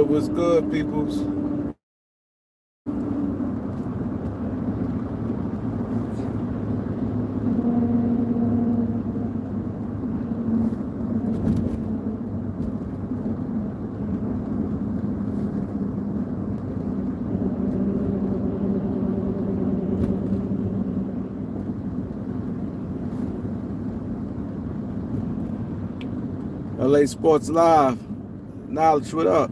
What's good, peoples? LA Sports Live. Knowledge, what up?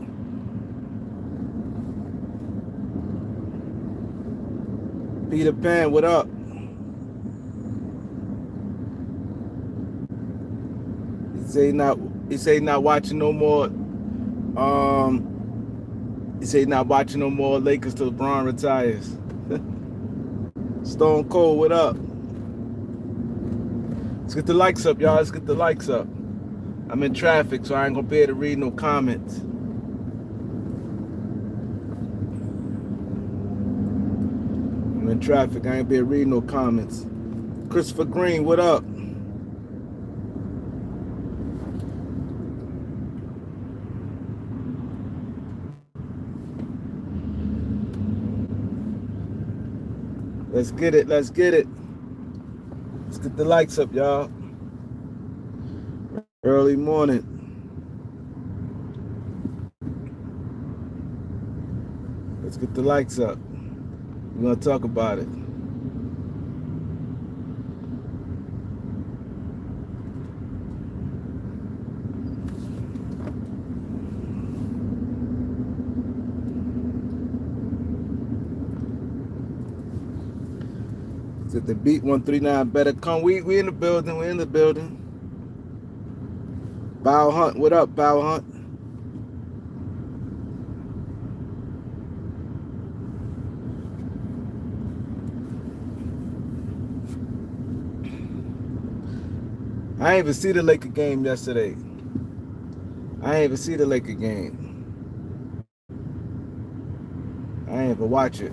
Peter Pan, what up? He say not watching no more. He say not watching no more Lakers till LeBron retires. Stone Cold, what up? Let's get the likes up, y'all. Let's get the likes up. I'm in traffic, so I ain't gonna be able to read no comments. I'm in traffic, I ain't be able to read no comments. Christopher Green, what up? Let's get it, let's get it. Let's get the likes up, y'all. Early morning. Let's get the likes up. We're gonna talk about it. Is it the beat 139 better come? We in the building, we in the building. Bow Hunt, what up, Bow Hunt? I ain't even see the Laker game yesterday. I ain't even see the Laker game. I ain't even watch it.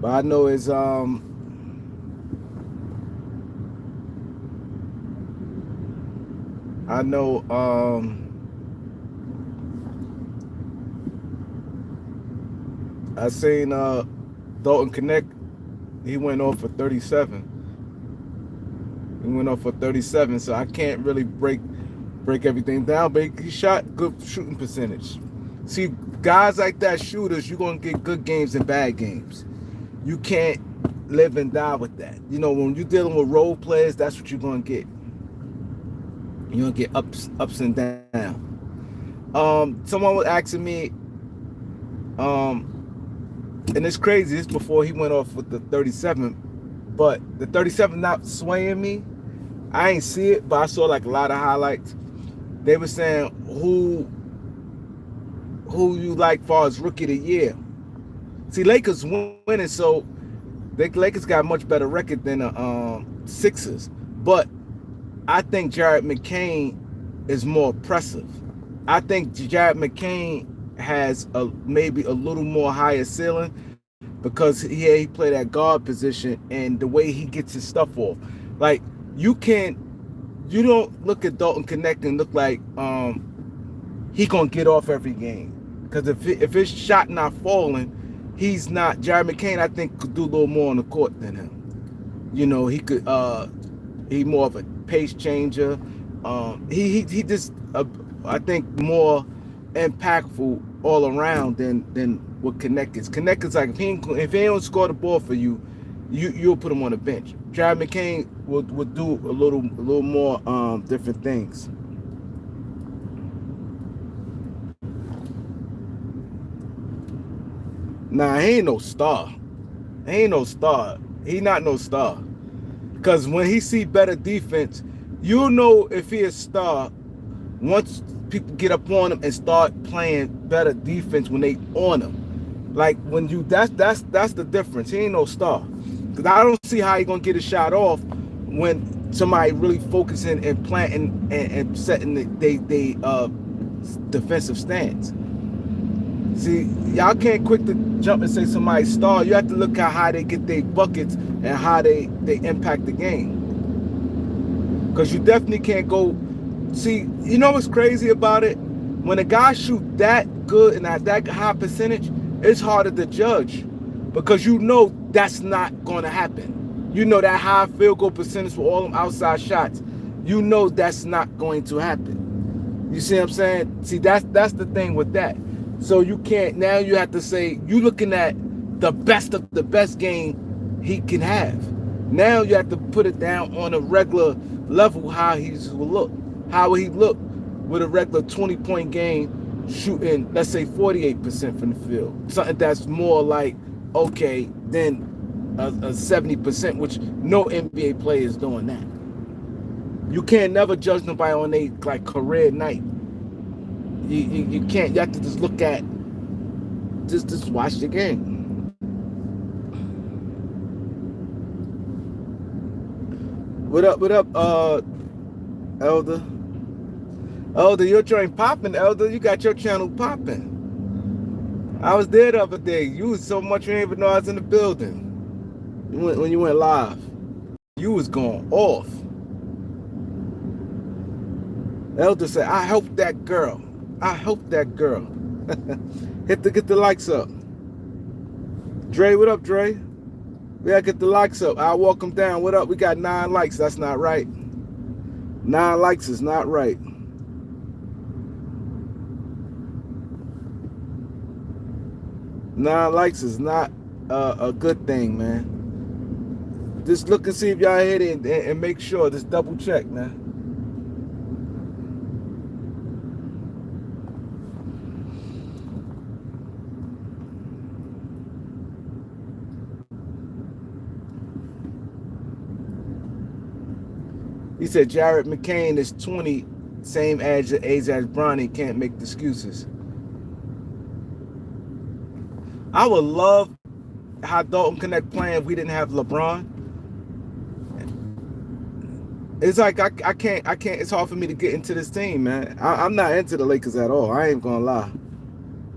But I know it's I know I seen Dalton Connect, he went off for 37. He went off for 37, so I can't really break everything down, but he shot good shooting percentage. See, guys like that, shooters, you're gonna get good games and bad games. You can't live and die with that. You know, when you're dealing with role players, that's what you're gonna get. You're gonna get ups and downs. Someone was asking me, and it's crazy, this before he went off with the 37, but the 37 not swaying me. I ain't see it, but I saw like a lot of highlights. They were saying who you like far as rookie of the year. See, Lakers winning, so the Lakers got a much better record than the Sixers. But I think Jared McCain is more impressive. I think Jared McCain has maybe a little more higher ceiling because he played that guard position and the way he gets his stuff off. Like you don't look at Dalton Connect and look like he gonna get off every game. Because if his shot not falling, he's not. Jared McCain, I think, could do a little more on the court than him. You know, he could. He more of a pace changer. He just I think more impactful all around than what Connect is. Connect is like if he don't score the ball for you, you'll put him on the bench. Jared McCain would do a little more different things. Nah, he ain't no star. He ain't no star. He not no star. Because when he see better defense, you know if he is a star once people get up on him and start playing better defense when they on him. Like when you that's the difference. He ain't no star. Because I don't see how he gonna get a shot off when somebody really focusing and planting and setting the defensive stance. See, y'all can't quick to jump and say somebody's star. You have to look at how they get their buckets and how they impact the game. Because you definitely can't go. See, you know what's crazy about it? when a guy shoot that good and at that high percentage, it's harder to judge because you know that's not going to happen. You know that high field goal percentage for all them outside shots. You know that's not going to happen. You see what I'm saying? See, that's the thing with that. So you can't, now you have to say, you looking at the best of the best game he can have. Now you have to put it down on a regular level how he will look. How will he look with a regular 20-point game shooting, let's say 48% from the field. Something that's more like, okay, then a 70%, which no NBA player is doing that. You can't never judge nobody on a like career night. You can't. You have to just look at, just watch the game. What up, Elder? Elder, your joint popping, Elder. You got your channel popping. I was there the other day. You was so much you didn't even know I was in the building. When you went live, you was going off. Elder said, I helped that girl. I helped that girl. Get the likes up. Dre, what up, Dre? We gotta get the likes up. I'll walk them down. What up? We got 9 likes. That's not right. 9 likes is not right. Nine likes is not a good thing, man. Just look and see if y'all hit it and make sure. Just double check, man. He said Jared McCain is 20, same age as Bronny, can't make the excuses. I would love how Dalton Connect playing if we didn't have LeBron. It's like I can't. It's hard for me to get into this team, man. I'm not into the Lakers at all. I ain't gonna lie.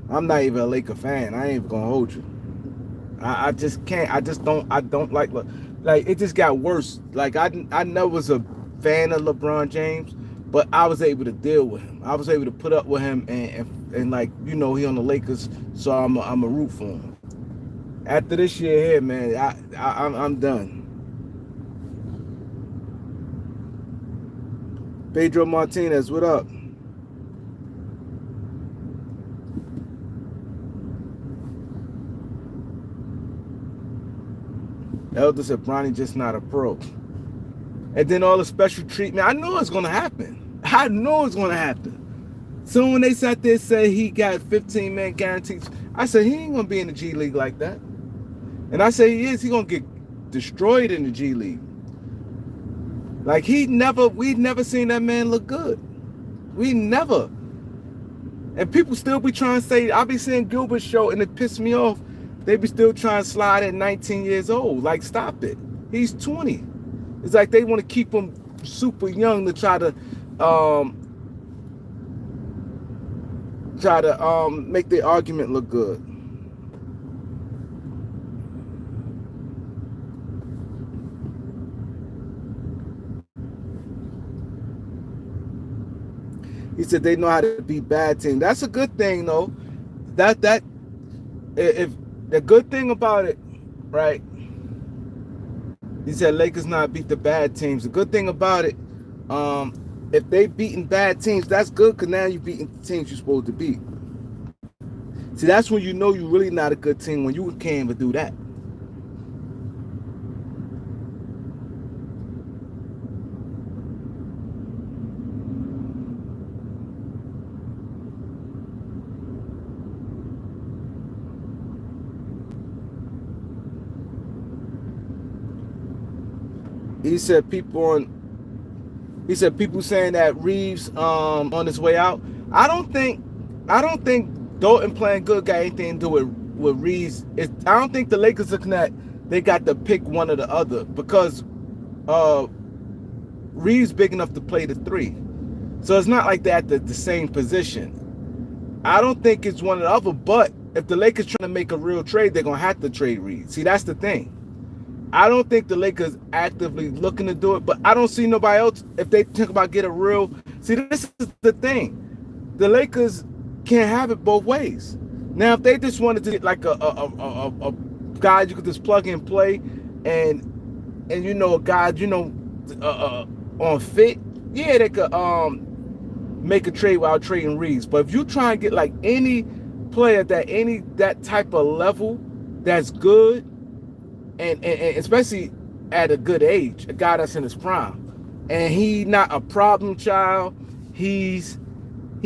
I'm not even a Laker fan. I ain't even gonna hold you. I just can't. I don't like it just got worse. Like I never was a fan of LeBron James, but I was able to deal with him. I was able to put up with him and like, you know, he on the Lakers, so I'm a root for him. After this year here, man, I'm done. Pedro Martinez, what up? Elder said Bronny just not a pro. And then all the special treatment. I know it's gonna happen. I know it's gonna happen. So when they sat there and said he got 15-man guarantees, I said he ain't gonna be in the G League like that. And I say he is. He gonna get destroyed in the G League. Like we'd never seen that man look good. We never. And people still be trying to say, I be seeing Gilbert's show and it pissed me off. They be still trying to slide at 19 years old. Like, stop it. He's 20. It's like they want to keep him super young to try to make their argument look good. He said they know how to beat bad teams. That's a good thing, though. If the good thing about it, right? He said Lakers not beat the bad teams. The good thing about it, if they beating bad teams, that's good because now you're beating the teams you're supposed to beat. See, that's when you know you're really not a good team, when you can't even do that. He said people saying that Reeves on his way out. I don't think Dalton playing good got anything to do with Reeves. I don't think the Lakers looking at they got to pick one or the other because Reeves big enough to play the 3. So it's not like they're at the same position. I don't think it's one or the other, but if the Lakers trying to make a real trade, they're gonna have to trade Reeves. See, that's the thing. I don't think the Lakers actively looking to do it, but I don't see nobody else. If they think about get a real, see, this is the thing. the Lakers can't have it both ways. Now, if they just wanted to get like a guy you could just plug and play, and you know, a guy, you know, on fit, yeah, they could make a trade without trading Reeves. But if you try and get like any player that type of level that's good, and especially at a good age, a guy that's in his prime, and he not a problem child, he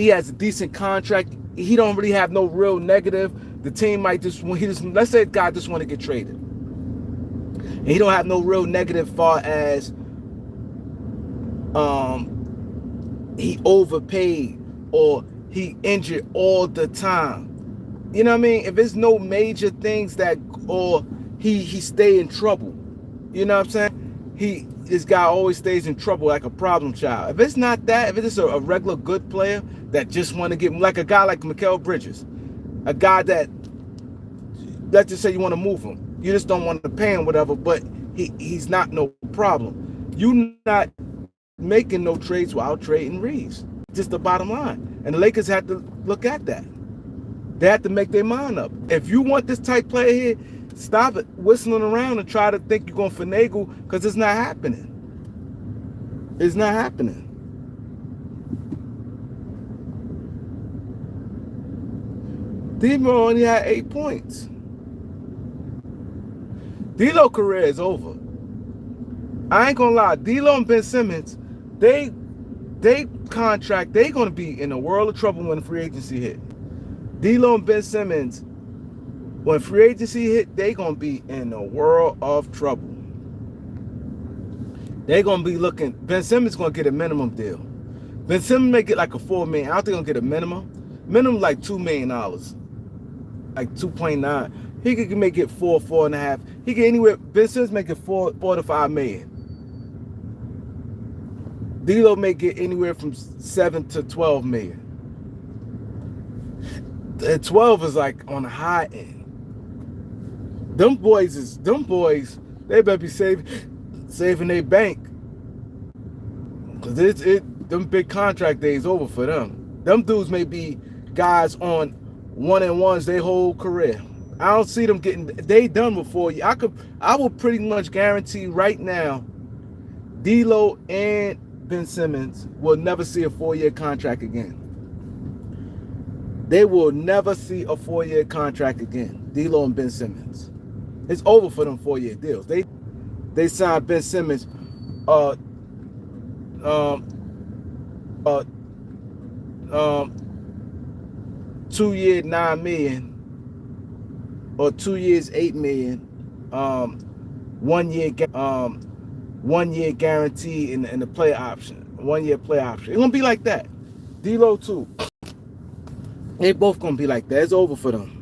has a decent contract, he don't really have no real negative. The team might just let's say a guy just want to get traded, and he don't have no real negative far as he overpaid or he injured all the time. You know what I mean? If there's no major things that, or he stay in trouble. You know what I'm saying? This guy always stays in trouble like a problem child. If it's not that, if it's a regular good player that just want to get, like a guy like Mikal Bridges, a guy that, let's just say you want to move him, you just don't want to pay him whatever, but he's not no problem. You not making no trades without trading Reeves. Just the bottom line. And the Lakers had to look at that. They had to make their mind up. If you want this type player here, stop it whistling around and try to think you're going to finagle, because it's not happening. It's not happening. D-Mo only had 8 points. D-Lo career is over. I ain't gonna lie. D-Lo and Ben Simmons, they contract, they gonna be in a world of trouble when free agency hit. D-Lo and Ben Simmons, when free agency hit, they gonna be in a world of trouble. They gonna be looking. Ben Simmons gonna get a minimum deal. Ben Simmons may get like a $4 million. I don't think he'll get a minimum like $2 million, like 2.9. He could make it 4.5. He get anywhere. Ben Simmons make it 4 to $5 million. D-Lo may get anywhere from 7 to 12 million. And 12 is like on the high end. Them boys, they better be saving their bank. Cause them big contract days over for them. Them dudes may be guys on 1-and-1s their whole career. I don't see them getting, they done with 4 years. I will pretty much guarantee right now, D-Lo and Ben Simmons will never see a 4-year contract again. They will never see a 4-year contract again. D-Lo and Ben Simmons. It's over for them 4-year deals. They signed Ben Simmons 2 years, $9 million, or 2 years, $8 million, 1 year guarantee in the play option, 1 year play option. It's gonna be like that. D-Lo too. They both gonna be like that. It's over for them.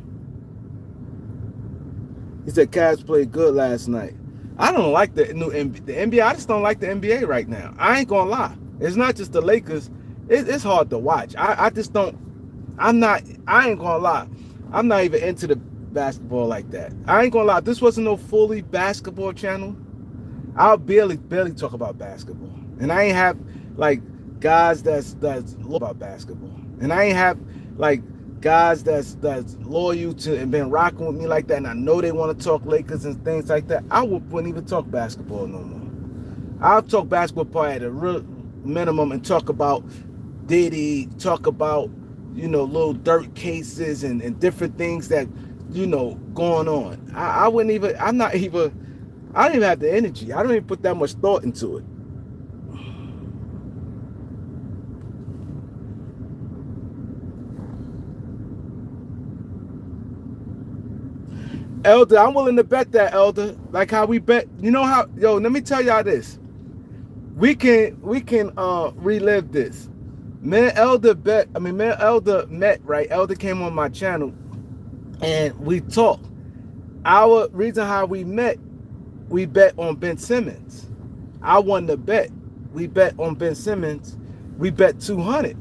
He said Cavs played good last night. I don't like the NBA. I just don't like the NBA right now. I ain't gonna lie. It's not just the Lakers. It's hard to watch. I just don't. I ain't gonna lie. I'm not even into the basketball like that. I ain't gonna lie. This wasn't no fully basketball channel. I'll barely talk about basketball, and I ain't have like guys that's about basketball, and I ain't have like guys that's loyal to and been rocking with me like that, and I know they want to talk Lakers and things like that. I wouldn't even talk basketball no more. I'll talk basketball probably at a real minimum and talk about Diddy, talk about, you know, little dirt cases and different things that, you know, going on. I don't even have the energy. I don't even put that much thought into it. Elder, I'm willing to bet that, Elder. Like how we bet. You know how, yo, let me tell y'all this. We can relive this. Me and Elder met, right? Elder came on my channel and we talked. Our reason how we met, we bet on Ben Simmons. I won the bet. We bet on Ben Simmons. We bet 200.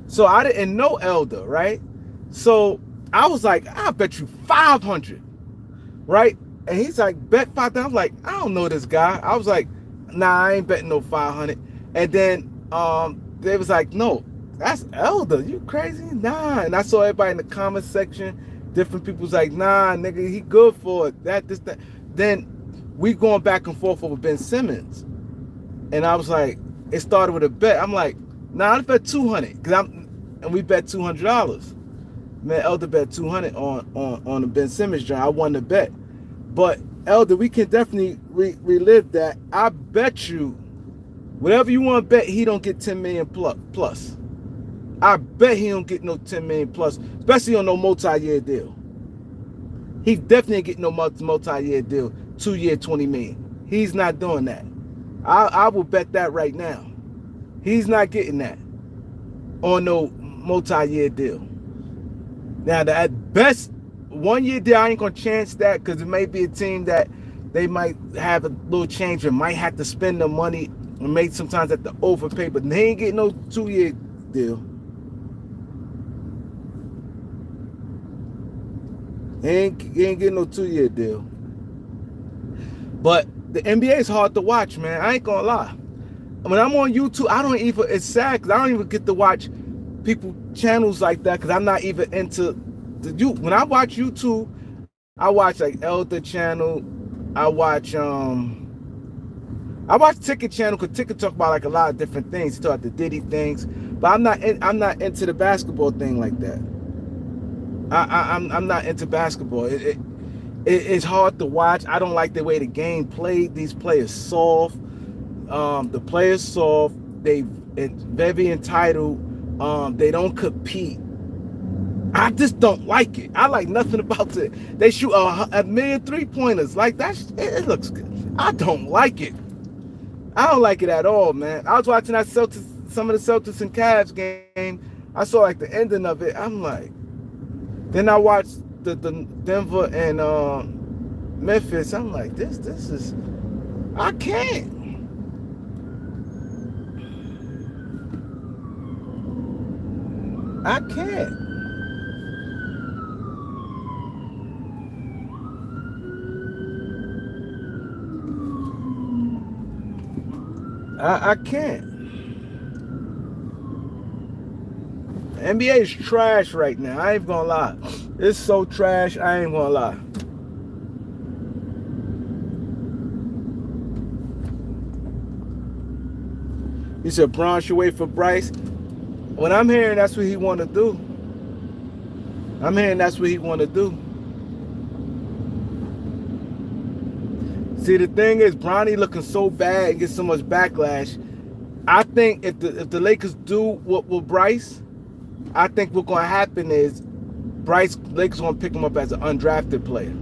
So I didn't know Elder, right? So I was like, I'll bet you 500. Right? And he's like, bet 500. I'm like, I don't know this guy. I was like, nah, I ain't betting no 500. And then they was like, no, that's Elder. You crazy? Nah. And I saw everybody in the comment section. Different people's like, nah, nigga, he good for it. That, this, that. Then we going back and forth over Ben Simmons. And I was like, it started with a bet. I'm like, nah, I bet 200. And we bet $200. Man, Elder bet 200 on the Ben Simmons joint. I won the bet. But Elder, we can definitely relive that. I bet you, whatever you want to bet, he don't get 10 million plus. I bet he don't get no 10 million plus, especially on no multi-year deal. He definitely ain't getting no multi-year deal, 2-year, 20 million. He's not doing that. I will bet that right now. He's not getting that on no multi-year deal. Now, at best, 1-year deal, I ain't going to chance that because it may be a team that they might have a little change and might have to spend the money and may sometimes have to overpay, but they ain't getting no 2-year deal. He ain't getting no 2-year deal. But the NBA is hard to watch, man. I ain't gonna lie. When I'm on YouTube, I don't even, it's sad because I don't even get to watch people channels like that because I'm not even into the you. When I watch YouTube, I watch like Elder channel. I watch Ticket channel because Ticket talk about like a lot of different things. He talk about the Diddy things, but I'm not into the basketball thing like that. I'm not into basketball. It's hard to watch. I don't like the way the game played. These players soft. The players soft. It's very entitled. They don't compete. I just don't like it. I like nothing about it. They shoot a million 3-pointers. Like that. It looks good. I don't like it. I don't like it at all, man. I was watching that some of the Celtics and Cavs game. I saw like the ending of it. I'm like. Then I watched the Denver and Memphis. I'm like, this is, I can't. I can't. I can't. NBA is trash right now. I ain't gonna lie. It's so trash. I ain't gonna lie. He said Bron should wait for Bryce. When I'm hearing that's what he want to do. I'm hearing that's what he want to do. See, the thing is, Bronny looking so bad and gets so much backlash. I think if the Lakers do what with Bryce, I think what's going to happen is Lakers going to pick him up as an undrafted player.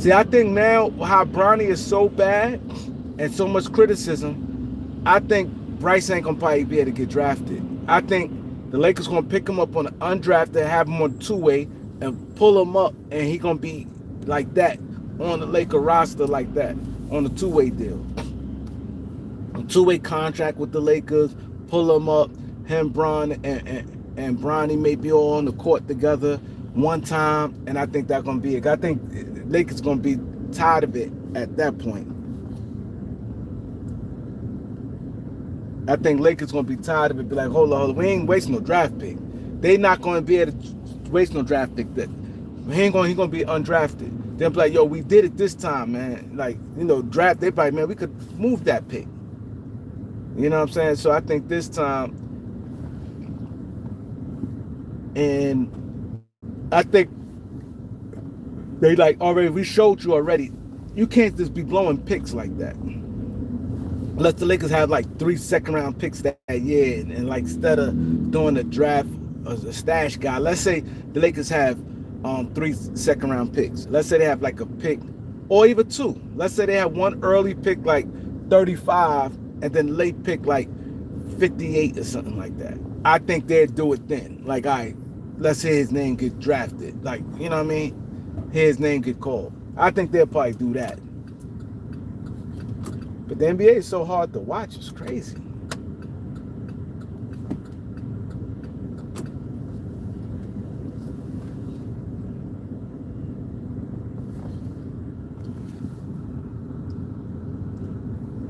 See, I think now how Bronny is so bad and so much criticism, I think Bryce ain't going to probably be able to get drafted. I think the Lakers going to pick him up on an undrafted, have him on two-way, and pull him up, and he going to be like that on the Laker roster like that on a two-way deal. A two-way contract with the Lakers, pull him up, him, Bron, and Bronny may be all on the court together one time, and I think that's going to be it. I think Lakers going to be tired of it at that point. I think Lakers going to be tired of it, be like, hold on, we ain't wasting no draft pick. They not going to be able to waste no draft pick. He going to be undrafted. They'll be like, yo, we did it this time, man. Like, you know, draft, they probably, man, we could move that pick. You know what I'm saying? So I think this time, and I think they like already, we showed you already, you can't just be blowing picks like that. Unless the Lakers have like 3 second-round picks that year, and like instead of doing a draft as a stash guy, let's say the Lakers have 3 second-round picks. Let's say they have like a pick, or even 2. Let's say they have one early pick like 35, and then late pick like 58 or something like that. I think they'd do it then. Like, all right, let's hear his name get drafted. Like, you know what I mean? Hear his name get called. I think they'll probably do that. But the NBA is so hard to watch. It's crazy.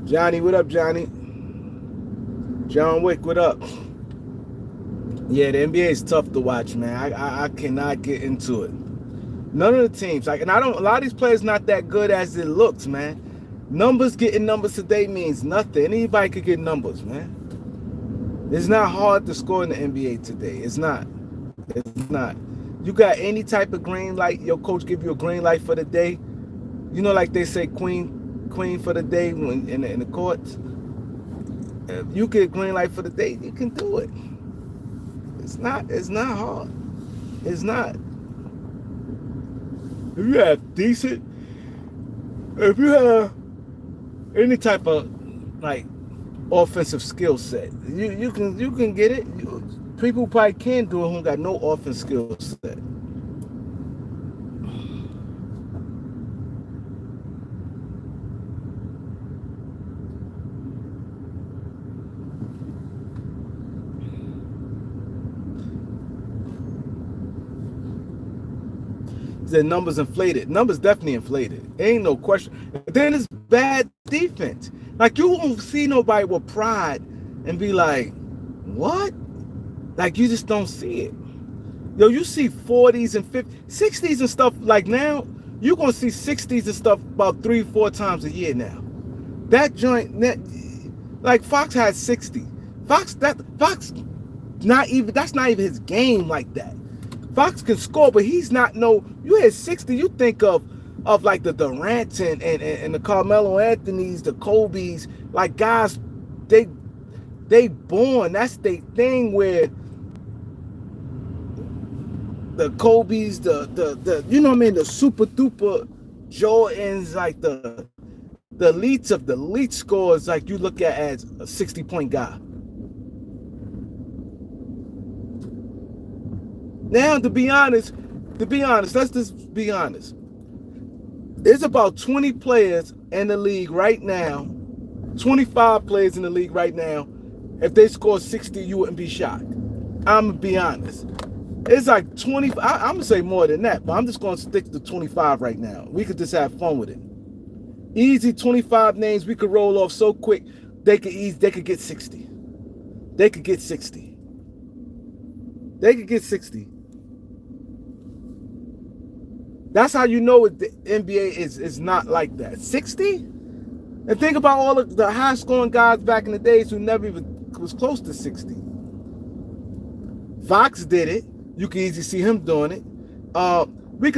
Johnny, what up, Johnny? John Wick, what up? Yeah, the NBA is tough to watch, man. I cannot get into it. None of the teams, like, and I don't. A lot of these players not that good as it looks, man. Numbers getting numbers today means nothing. Anybody could get numbers, man. It's not hard to score in the NBA today. It's not. It's not. You got any type of green light, your coach give you a green light for the day. You know, like they say, queen for the day when in the courts. If you get a green light for the day, you can do it. It's not hard. It's not. If you have any type of like offensive skill set, you can get it. People probably can do it who got no offensive skill set. The numbers inflated. Numbers definitely inflated. Ain't no question. Then it's bad defense. Like, you won't see nobody with pride and be like, what? Like, you just don't see it. Yo, you see 40s and 50s, 60s and stuff. Like, now you're gonna see 60s and stuff about 3-4 times a year now. That joint, like, Fox had 60. Fox not even, that's not even his game like that. Fox can score, but he's not you hit 60, you think of like the Durant and the Carmelo Anthonys, the Kobe's, like, guys, they born, that's their thing, where the Kobe's, the you know what I mean, the super duper Jordans, like the elites of the elite scores, like, you look at as a 60-point guy. Now, to be honest, let's just be honest. There's about 20 players in the league right now, 25 players in the league right now. If they score 60, you wouldn't be shocked. I'm going to be honest. It's like 20. I'm going to say more than that, but I'm just going to stick to 25 right now. We could just have fun with it. Easy 25 names we could roll off so quick, they could get 60. They could get 60. They could get 60. That's how you know the NBA is not like that. 60? And think about all of the high-scoring guys back in the days who never even was close to 60. Fox did it. You can easily see him doing it.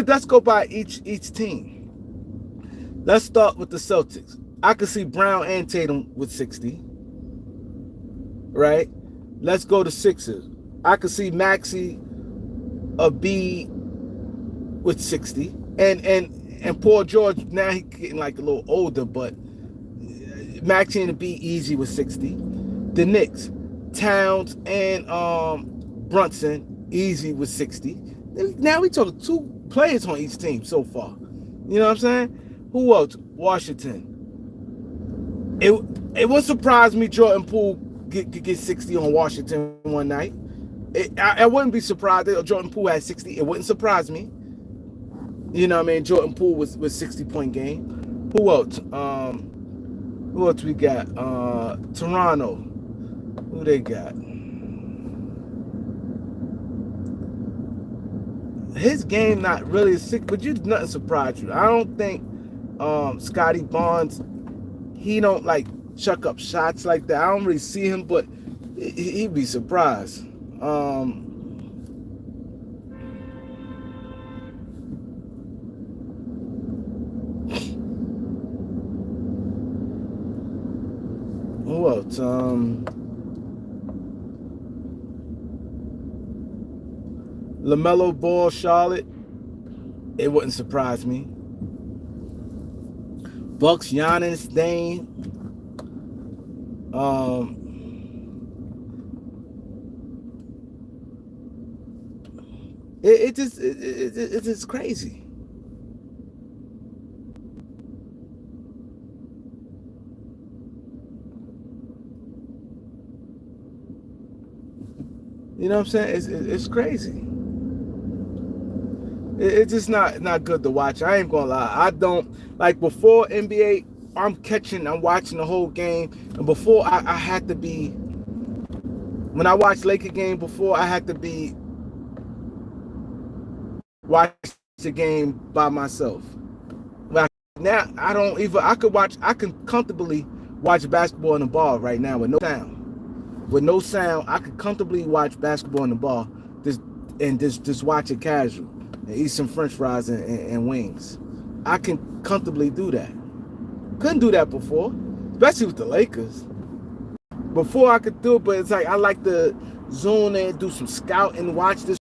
Let's go by each team. Let's start with the Celtics. I could see Brown and Tatum with 60. Right? Let's go to Sixers. I could see Maxey, a B, with 60, and Paul George, now he's getting like a little older, but Maxey and a B easy with 60. The Knicks, Towns and Brunson easy with 60. Now we talking 2 players on each team so far. You know what I'm saying? Who else? Washington. It would surprise me Jordan Poole get 60 on Washington one night. I wouldn't be surprised if Jordan Poole had 60. It wouldn't surprise me. You know what I mean? Jordan Poole was 60-point game. Who else? Who else we got? Toronto. Who they got? His game not really sick, but nothing surprised you. I don't think Scotty Barnes, he don't like chuck up shots like that. I don't really see him, but he'd be surprised. Who else? LaMelo Ball, Charlotte. It wouldn't surprise me. Bucks, Giannis, Dame. It's just crazy. You know what I'm saying? It's crazy. It's just not good to watch. I ain't gonna lie. I don't like before NBA. I'm watching the whole game, and before I had to be When I watched Laker game before, I had to be watch the game by myself. Like now, I don't even. I can comfortably watch basketball in the bar right now with no sound. With no sound, I could comfortably watch basketball in the bar, just watch it casual and eat some French fries and wings. I can comfortably do that. Couldn't do that before, especially with the Lakers. Before I could do it, but it's like I like to zone in, do some scouting, watch this.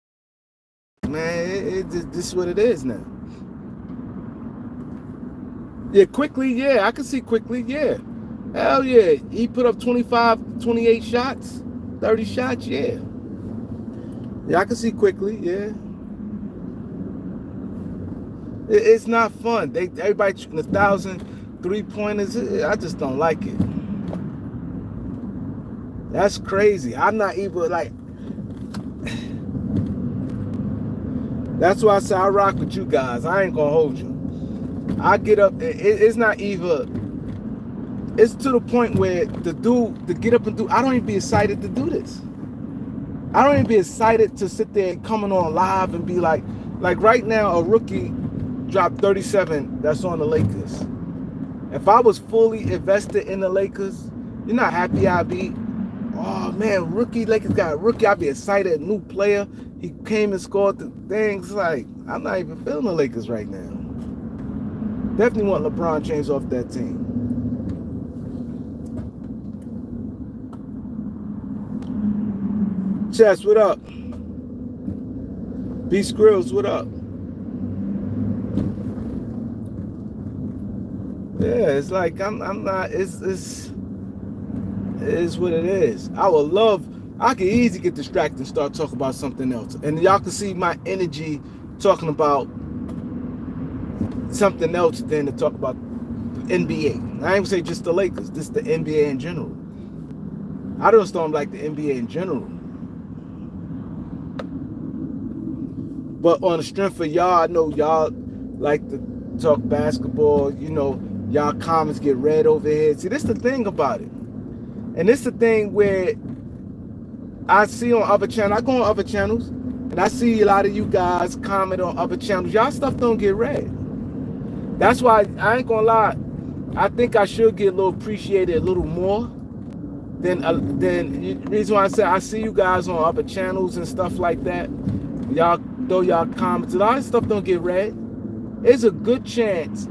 Man, this is what it is now. Yeah, quickly, yeah, I can see quickly, yeah. Hell yeah, he put up 25, 28 shots, 30 shots, yeah. Yeah, I can see quickly, yeah. It's not fun. Everybody shooting 1,000 3-pointers. I just don't like it. That's crazy. I'm not even like. That's why I say I rock with you guys. I ain't gonna hold you. I get up. It's not even. It's to the point where to get up and do. I don't even be excited to do this. I don't even be excited to sit there coming on live and be like right now a rookie dropped 37. That's on the Lakers. If I was fully invested in the Lakers, you know how happy I'd be. Oh man, Lakers got a rookie. I'd be excited. New player. He came and scored the things. Like I'm not even feeling the Lakers right now. Definitely want LeBron James off that team. Chess, what up? B Skrills, what up? Yeah, it's like I'm not. It's what it is. I could easily get distracted and start talking about something else, and y'all can see my energy talking about something else than to talk about the NBA. I ain't gonna say just the Lakers, just the NBA in general. I don't like the NBA in general. But on the strength of y'all, I know y'all like to talk basketball. You know, y'all comments get read over here. See, this is the thing about it. And this is the thing where I see on other channels. I go on other channels, and I see a lot of you guys comment on other channels. Y'all stuff don't get read. That's why I ain't gonna lie. I think I should get a little appreciated a little more than the reason why I say I see you guys on other channels and stuff like that. Y'all throw y'all comments. A lot of stuff don't get read. There's a good chance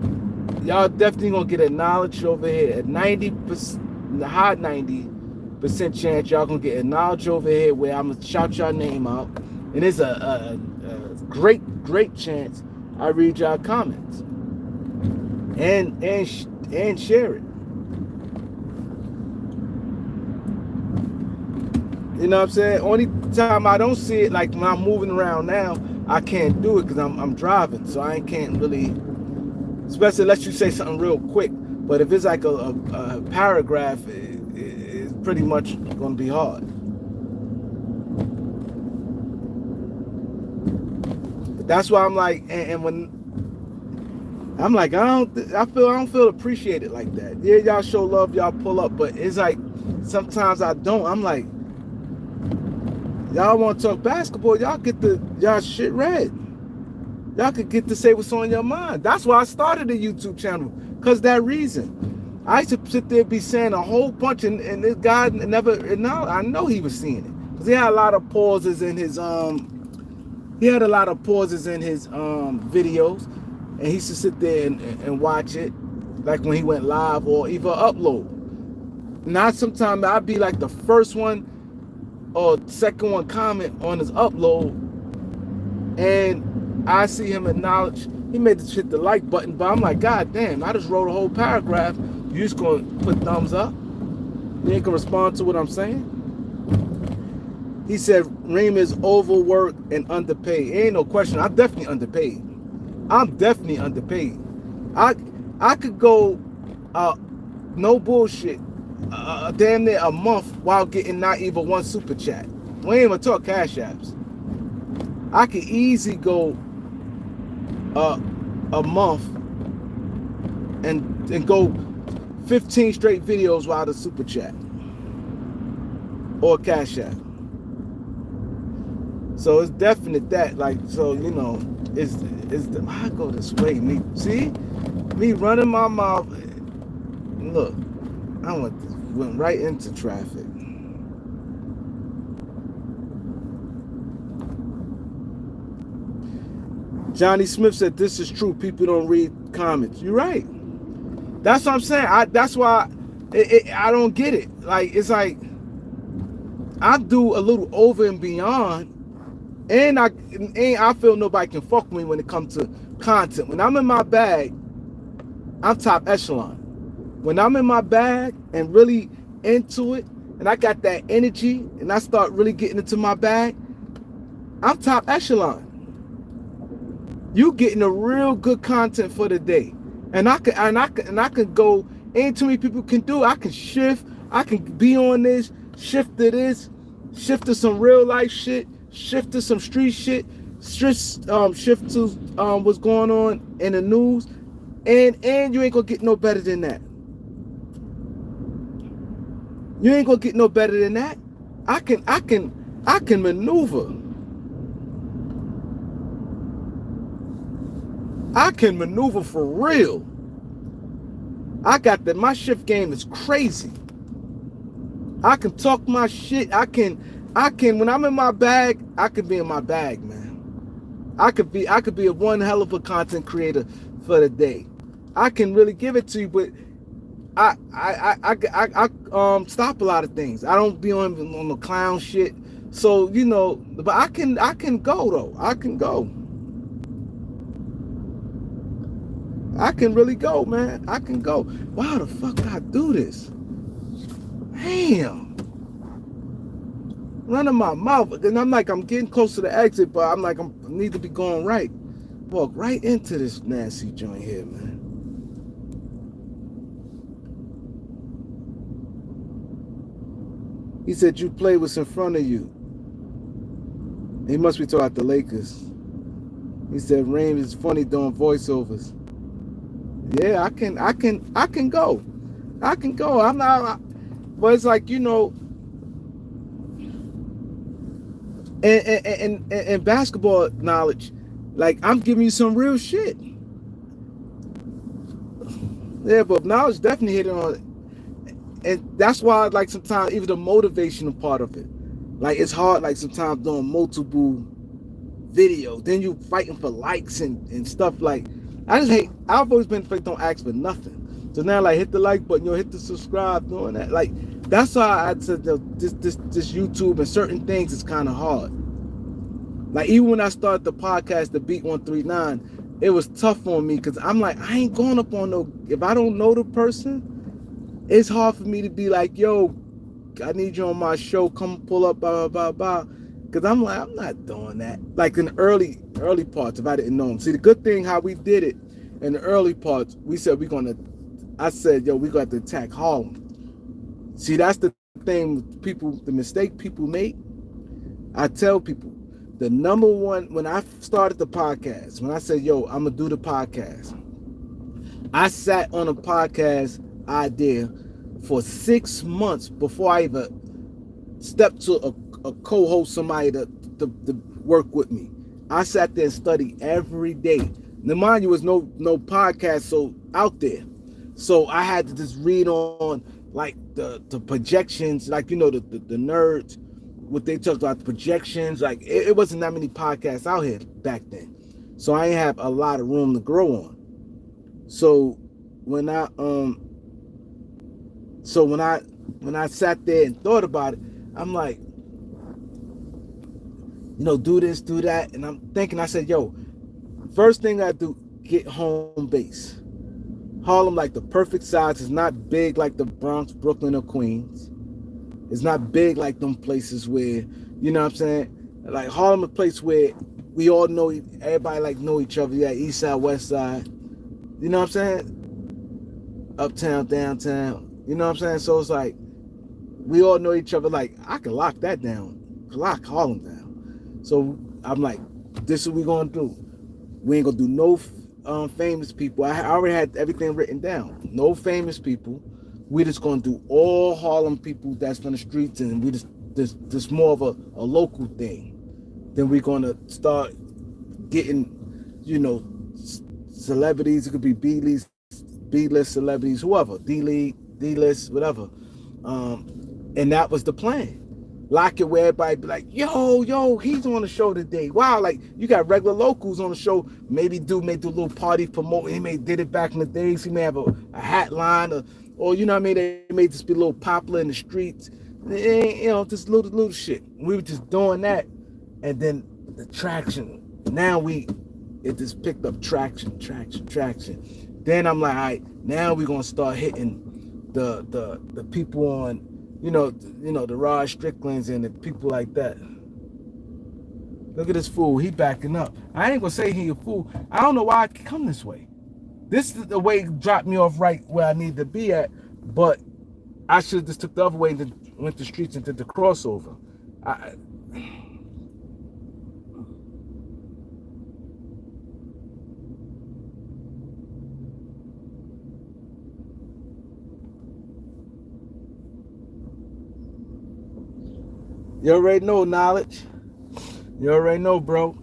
y'all definitely gonna get acknowledged over here. At 90%, the high 90% chance y'all gonna get acknowledged over here where I'm gonna shout your name out. And there's a great chance I read y'all comments and share it. You know what I'm saying? Only time I don't see it, like when I'm moving around now, I can't do it because I'm driving, so I can't really, especially unless you say something real quick. But if it's like a paragraph, it's pretty much going to be hard. But that's why I'm like, and when I'm like, I don't feel appreciated like that. Yeah, y'all show love, y'all pull up, but it's like sometimes I don't. I'm like, y'all want to talk basketball, y'all get y'all shit read. Y'all could get to say what's on your mind. That's why I started a YouTube channel, because that reason. I used to sit there be saying a whole bunch, and this guy never, and now I know he was seeing it. Because he had a lot of pauses in his videos, and he used to sit there and watch it, like when he went live or even upload. Now sometimes I'd be like the first one or second one comment on his upload, and I see him acknowledge he made the hit the like button, but I'm like, God damn, I just wrote a whole paragraph. You just gonna put thumbs up? You ain't gonna respond to what I'm saying? He said Reem is overworked and underpaid. Ain't no question. I'm definitely underpaid. I could go no bullshit damn near a month while getting not even one super chat. We ain't even talk cash apps. I could easily go a month and go 15 straight videos while the super chat or cash app. So it's definite that, like, so you know, it's the, I go this way. Me running my mouth. Look, went right into traffic. Johnny Smith said, "This is true. People don't read comments." You're right. That's what I'm saying. That's why I don't get it. Like, it's like I do a little over and beyond, and I feel nobody can fuck with me when it comes to content. When I'm in my bag, I'm top echelon. When I'm in my bag and really into it, and I got that energy, and I start really getting into my bag, I'm top echelon. You getting a real good content for the day, and I can go. Ain't too many people can do. I can shift. I can be on this, shift to this, shift to some real life shit, shift to some street shit, shift to what's going on in the news, and you ain't gonna get no better than that. You ain't gonna get no better than that. I can maneuver. I can maneuver for real. I got that. My shift game is crazy. I can talk my shit. I can when I'm in my bag, I can be in my bag, man. I could be a one hell of a content creator for the day. I can really give it to you, but I stop a lot of things. I don't be on the clown shit. So, you know, but I can go though. I can go. I can really go, man. I can go. Why the fuck I do this? Damn. Running my mouth. And I'm like, I'm getting close to the exit, but I'm like, I need to be going right. Walk right into this nasty joint here, man. He said, you play what's in front of you. He must be talking about the Lakers. He said, Rain is funny doing voiceovers. Yeah, I can go. I can go. I'm not, but it's like, you know, and basketball knowledge, like, I'm giving you some real shit. Yeah, but knowledge definitely hit it on it. And that's why, like, sometimes even the motivational part of it, like, it's hard, like, sometimes doing multiple videos, then you fighting for likes and stuff. Like, I've always been fake, don't ask for nothing. So now, like, hit the like button, hit the subscribe, doing that. Like, that's why I said this YouTube and certain things is kind of hard. Like, even when I started the podcast, the Beat 139, it was tough on me because I'm like, I ain't going up on no, if I don't know the person, it's hard for me to be like, yo, I need you on my show, come pull up, blah, blah, blah, blah. Because I'm like, I'm not doing that. Like, in the early parts, if I didn't know him. See, the good thing, how we did it in the early parts, we said I said, yo, we got to attack Harlem. See, that's the thing, the mistake people make. I tell people, the number one, when I started the podcast, when I said, yo, I'm going to do the podcast, I sat on a podcast idea for 6 months before I even stepped to a co-host, somebody to work with me. I sat there and studied every day. Now, mind you, was no podcast so out there. So I had to just read on, like, the projections, like, you know, the nerds, what they talked about, the projections. Like, it wasn't that many podcasts out here back then. So I ain't have a lot of room to grow on. So when I sat there and thought about it, I'm like, you know, do this, do that. And I'm thinking, I said, yo, first thing I do, get home base. Harlem, like, the perfect size. It's not big like the Bronx, Brooklyn, or Queens. It's not big like them places where, you know what I'm saying? Like, Harlem, a place where we all know, everybody, like, know each other. Yeah, east side, west side. You know what I'm saying? Uptown, downtown. You know what I'm saying? So it's like, we all know each other. Like, I can lock that down. Lock Harlem down. So I'm like, this is what we're going to do. We ain't going to do no famous people. I already had everything written down. No famous people. We just going to do all Harlem people that's from the streets, and we just more of a local thing. Then we're gonna start getting, you know, celebrities. It could be B-list celebrities, whoever, D-list, whatever. And that was the plan. Lock it where everybody be like, yo, he's on the show today. Wow, like you got regular locals on the show. Maybe may do a little party promoting. He may did it back in the days. He may have a hat line or you know what I mean. They may just be a little popular in the streets. You know, just little shit. We were just doing that, and then the traction. Now it just picked up traction. Then I'm like, all right, now we're gonna start hitting the people on, the Rod Stricklands and the people like that. Look at this fool, he backing up. I ain't gonna say he a fool. I don't know why I come this way. This is the way it dropped me off right where I need to be at, but I should have just took the other way and went the streets and did the crossover. You already know, knowledge. You already know, bro.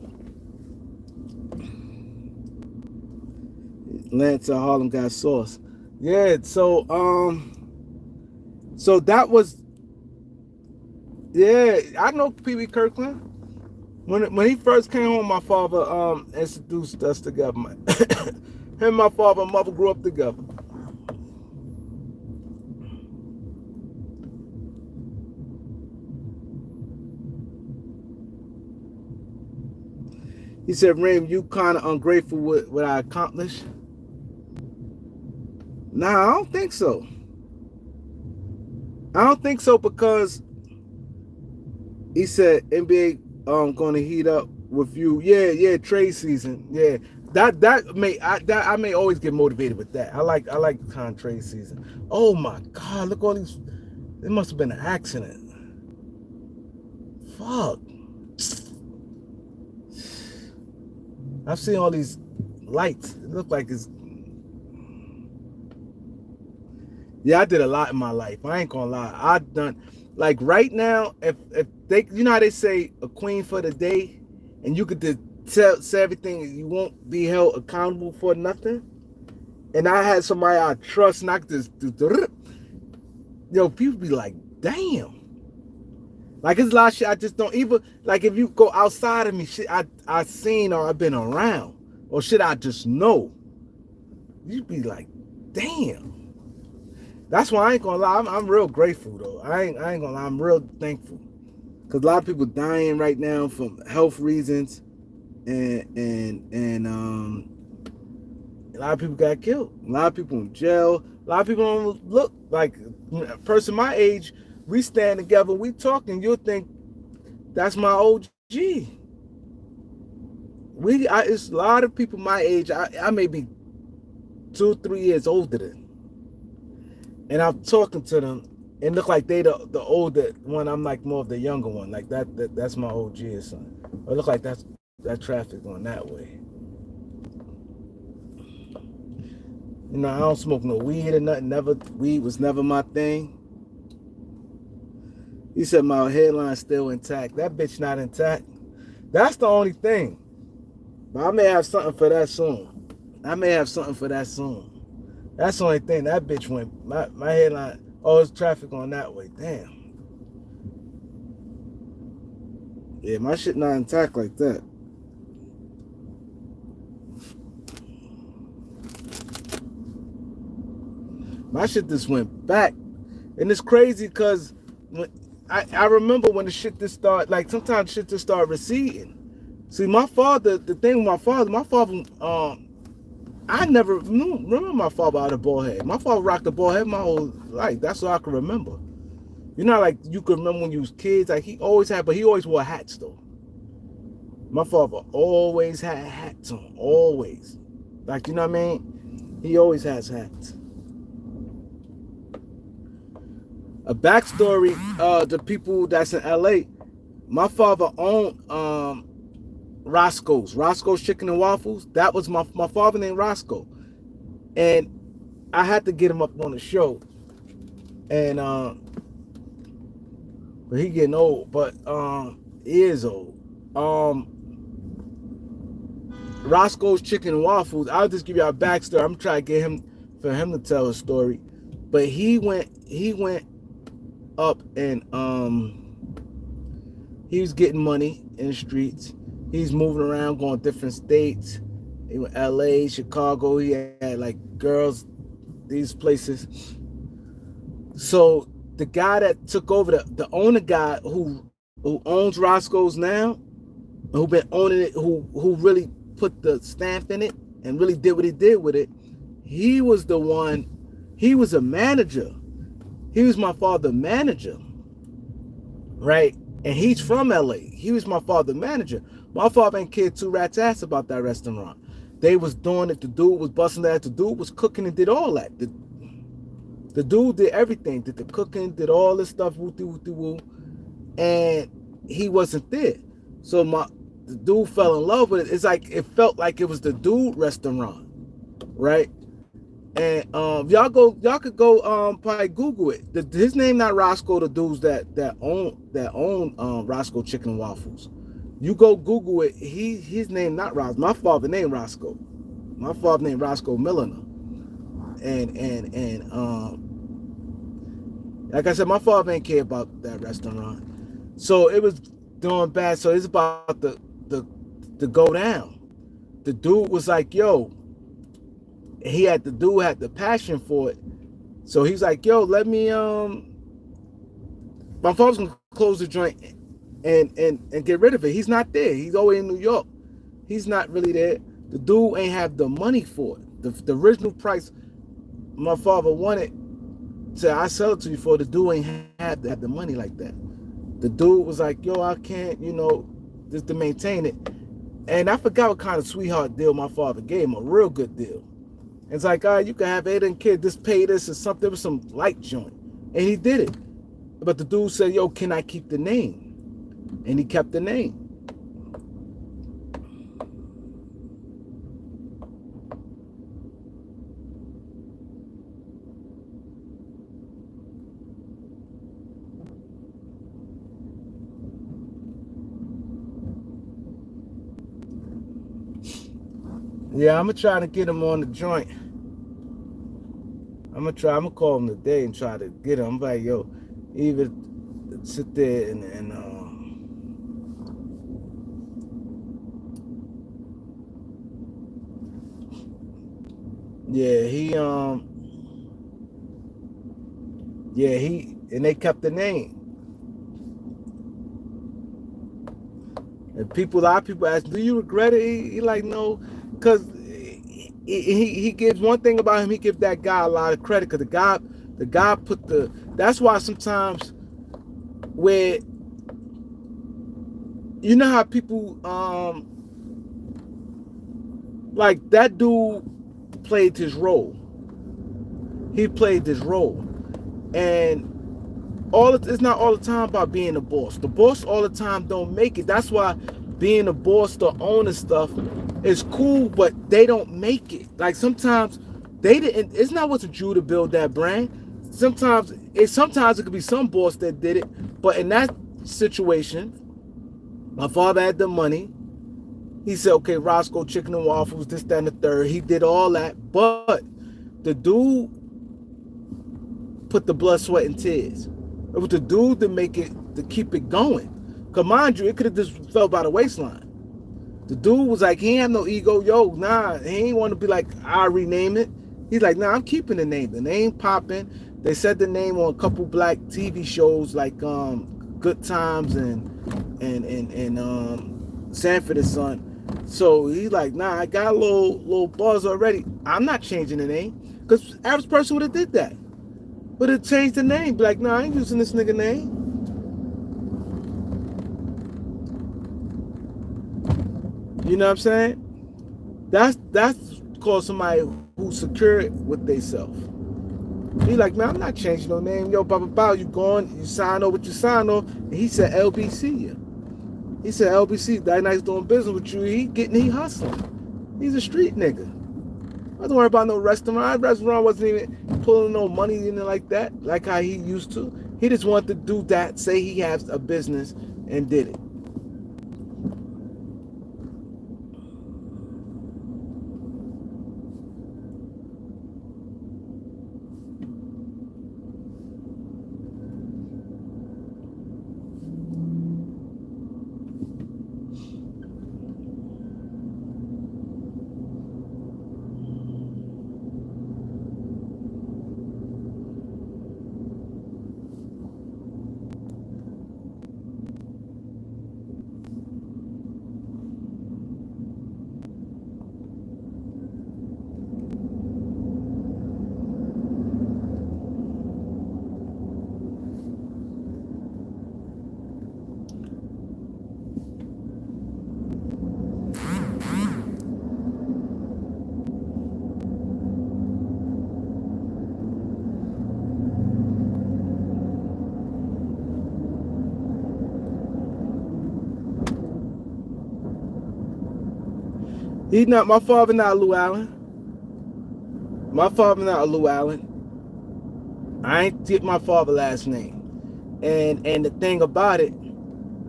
Lance Harlem got sauce. Yeah, so that was, yeah, I know Pee-wee Kirkland. When he first came home, my father introduced us together. Him and my father and mother grew up together. He said, Ram, you kind of ungrateful with what I accomplished? Nah, I don't think so. I don't think so because he said N.B.A. Going to heat up with you. Yeah, trade season. Yeah, I may always get motivated with that. I like kind of trade season. Oh my God, look all these. It must have been an accident. Fuck. I've seen all these lights. It look like it's. Yeah, I did a lot in my life. I ain't gonna lie. I've done, like right now, if they, you know how they say a queen for the day, and you could just say everything, you won't be held accountable for nothing. And I had somebody I trust, and I could just people be like, damn. Like it's a lot of shit I just don't even, like if you go outside of me, shit I seen or I've been around, or shit I just know, you'd be like, damn. That's why I ain't gonna lie, I'm real grateful though. I ain't gonna lie, I'm real thankful. Cause a lot of people dying right now from health reasons, and a lot of people got killed. A lot of people in jail. A lot of people don't look like a person my age. We stand together, we talking. You'll think that's my OG. It's a lot of people my age. I may be 2-3 years older than, and I'm talking to them, and look like they the older one. I'm like more of the younger one. Like that's my OG or something. It look like that traffic going that way. You know, I don't smoke no weed or nothing. Weed was never my thing. He said my hairline's still intact. That bitch not intact. That's the only thing. But I may have something for that soon. That's the only thing. That bitch went, my hairline, it's traffic on that way. Damn. Yeah, my shit not intact like that. My shit just went back. And it's crazy because I remember when the shit just started, like sometimes shit just started receding. See, my father, the thing with my father, I never remember my father out of bald head. My father rocked a bald head my whole life. That's all I can remember. You know, like you could remember when you was kids, like he always wore hats though. My father always had hats on, always. Like, you know what I mean? He always has hats. A backstory, the people that's in LA, my father owned Roscoe's Chicken and Waffles. That was my father named Roscoe. And I had to get him up on the show. And but he getting old, but he is old. um Roscoe's Chicken and Waffles. I'll just give you a backstory. I'm trying to get him for him to tell a story. But he went up and he was getting money in the streets. He's moving around, going different states. He went LA, Chicago. He had like girls, these places. So the guy that took over, the owner guy who owns Roscoe's now, who been owning it, who really put the stamp in it and really did what he did with it, he was the one. He was a manager. He was my father's manager, right? And he's from LA. He was my father's manager. My father ain't cared two rats ass about that restaurant. They was doing it. The dude was busting that. The dude was cooking and did all that. The dude did everything. Did the cooking, did all this stuff, woo. And he wasn't there. So the dude fell in love with it. It's like it felt like it was the dude restaurant, right? And y'all could go probably Google it. His name not Roscoe. The dudes that own Roscoe Chicken and Waffles. You go Google it. His name not Roscoe. My father named Roscoe. My father named Roscoe Milliner. And like I said, my father ain't care about that restaurant. So it was doing bad. So it's about to go down. The dude was like, yo, the dude had the passion for it. So he's like, yo, let me my father's gonna close the joint and get rid of it. He's not there. He's always in New York. He's not really there. The dude ain't have the money for it. The original price my father wanted to I sell it to you for, the dude ain't have the money like that. The dude was like, yo, I can't, just to maintain it. And I forgot what kind of sweetheart deal my father gave him, a real good deal. It's like, all right, you can have 8 kids, just pay this or something, with some light joint. And he did it. But the dude said, yo, can I keep the name? And he kept the name. Yeah, I'm gonna try to get him on the joint. I'm gonna call him today and try to get him. I'm like, yo, even sit there and yeah, and they kept the name. And a lot of people ask, do you regret it? He like, no, because he gives one thing about him. He gives that guy a lot of credit, because the guy put that's why sometimes where, you know how people, like that dude played his role. He played his role. And it's not all the time about being a boss. The boss all the time don't make it. That's why being a boss, the owner stuff is cool, but they don't make it. Like sometimes they didn't. It's not what's you to build that brand. Sometimes it could be some boss that did it, but in that situation, my father had the money. He said, okay, Roscoe Chicken and Waffles, this, that, and the third. He did all that, but the dude put the blood, sweat, and tears. It was the dude to keep it going. Cause mind you, it could have just fell by the waistline. The dude was like, he ain't have no ego. Yo, nah, he ain't want to be like, I'll rename it. He's like, nah, I'm keeping the name. The name popping. They said the name on a couple black TV shows like Good Times and Sanford and Son. So he's like, nah, I got a little buzz already. I'm not changing the name. Because average person would have did that. But it changed the name. Be like, nah, I ain't using this nigga name. You know what I'm saying? That's called somebody who's secure with themselves. He like, man, I'm not changing no name. Yo, you going, you sign over what you sign on. And he said LBC. He said LBC, that night's doing business with you. He hustling. He's a street nigga. I don't worry about no restaurant. Our restaurant wasn't even pulling no money in it like that, like how he used to. He just wanted to do that, say he has a business, and did it. He not my father. Not Lou Allen. My father not Lou Allen. I ain't get my father last name. And the thing about it,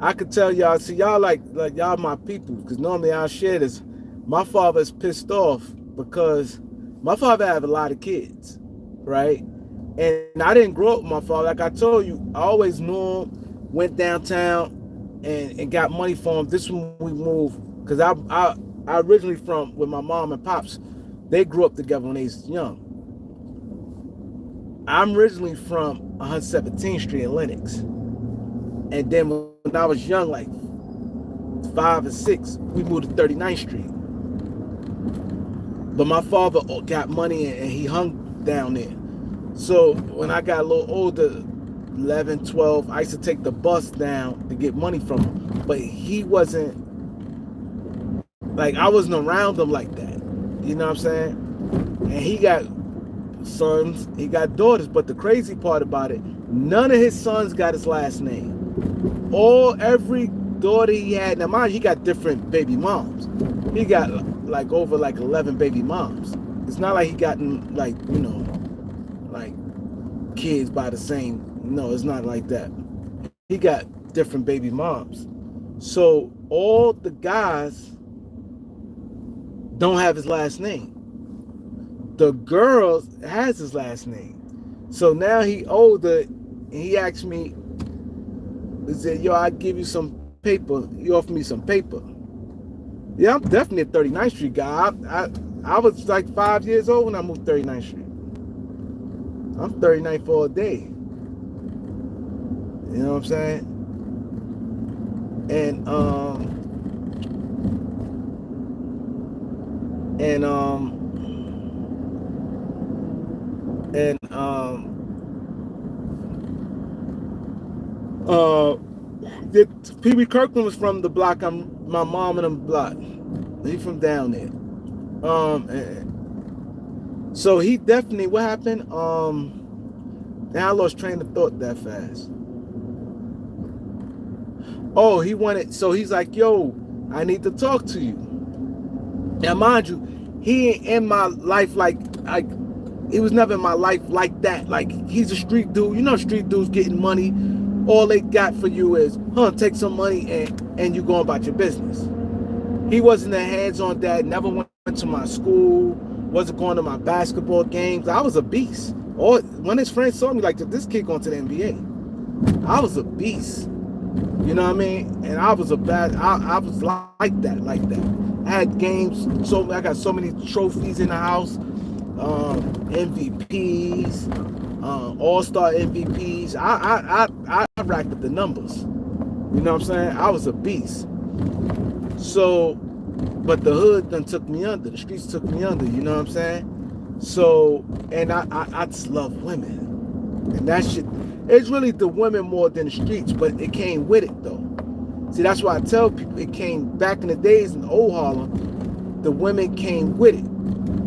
I could tell y'all. See, y'all like y'all my people, because normally I'll share this. My father's pissed off because my father had a lot of kids, right? And I didn't grow up with my father. Like I told you, I always knew him. Went downtown and got money for him. This when we moved, because I originally from with my mom and pops. They grew up together when they was young. I'm originally from 117th Street in Lenox. And then when I was young, like 5 or 6, we moved to 39th Street. But my father got money and he hung down there. So when I got a little older, 11, 12, I used to take the bus down to get money from him. But he wasn't, like, I wasn't around him like that. You know what I'm saying? And he got sons, he got daughters. But the crazy part about it, none of his sons got his last name. Every daughter he had, now mind you, he got different baby moms. He got like over like 11 baby moms. It's not like he gotten like, you know, like kids by the same, no, it's not like that. He got different baby moms. So all the guys don't have his last name. The girls has his last name. So now he older, and he asked me, he said, yo, I give you some paper. You offer me some paper. Yeah, I'm definitely a 39th Street guy. I was like 5 years old when I moved 39th Street. I'm 39th for a day. You know what I'm saying? And Pee-wee Kirkland was from the block my mom and them block. He from down there. So he definitely, what happened? Now I lost train of thought that fast. Oh, he wanted, so he's like, yo, I need to talk to you. Now mind you, he ain't in my life like he was never in my life like that. Like, he's a street dude. You know, street dudes getting money. All they got for you is, take some money and you go about your business. He wasn't a hands-on dad, never went to my school, wasn't going to my basketball games. I was a beast. When his friends saw me, like, this kid going to the NBA. I was a beast. You know what I mean? And I was I was like that. I had games, I got so many trophies in the house. MVPs, all-star MVPs. I racked up the numbers. You know what I'm saying? I was a beast. So, but the hood done took me under. The streets took me under. You know what I'm saying? So, and I just love women. And that shit, it's really the women more than the streets, but it came with it though. See, that's why I tell people, it came back in the days in old Harlem, the women came with it.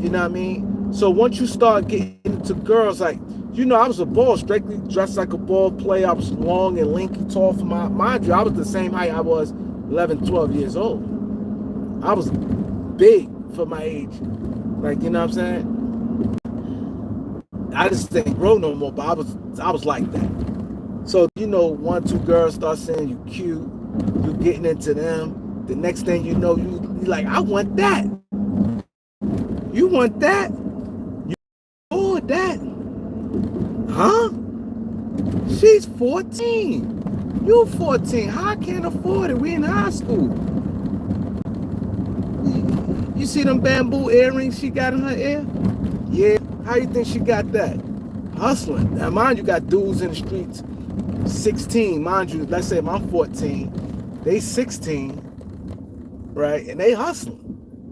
You know what I mean? So once you start getting into girls, like, you know, I was a ball, strictly dressed like a ball player. I was long and lanky, tall for mind you, I was the same height I was 11, 12 years old. I was big for my age. Like, you know what I'm saying? I just didn't grow no more, but I was like that. So, you know, 1, 2 girls start saying you cute, you getting into them. The next thing you know, you like, I want that. You want that? You afford that? Huh? She's 14. You 14. How I can't afford it? We in high school. You see them bamboo earrings she got in her ear? Yeah. How you think she got that? Hustling. Now, mind you, got dudes in the streets, 16. Mind you, let's say if I'm 14, they 16, right? And they hustling.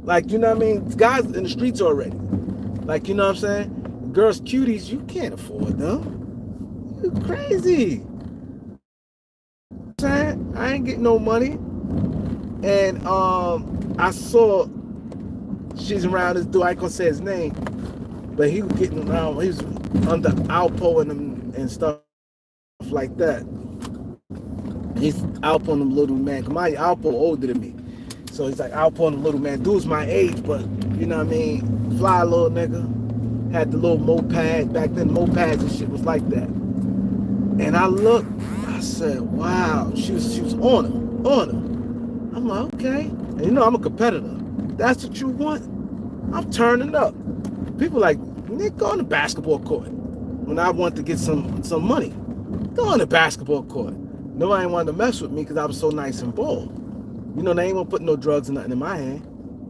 Like, you know what I mean? Guys in the streets already. Like, you know what I'm saying? Girls, cuties, you can't afford them. You crazy. I ain't getting no money. And I saw she's around this dude, I ain't gonna say his name, but he was getting around, he was under Alpo and stuff like that. He's Alpo and them little man. Come on, Alpo older than me. So he's like, I'll put on a little man. Dude's my age, but you know what I mean? Fly little nigga. Had the little moped. Back then, mopeds and shit was like that. And I looked, I said, wow, she was on her. I'm like, okay. And you know, I'm a competitor. That's what you want? I'm turning up. People like, Nick, go on the basketball court. When I wanted to get some money, go on the basketball court. Nobody wanted to mess with me because I was so nice and bald. You know, they ain't gonna put no drugs or nothing in my hand.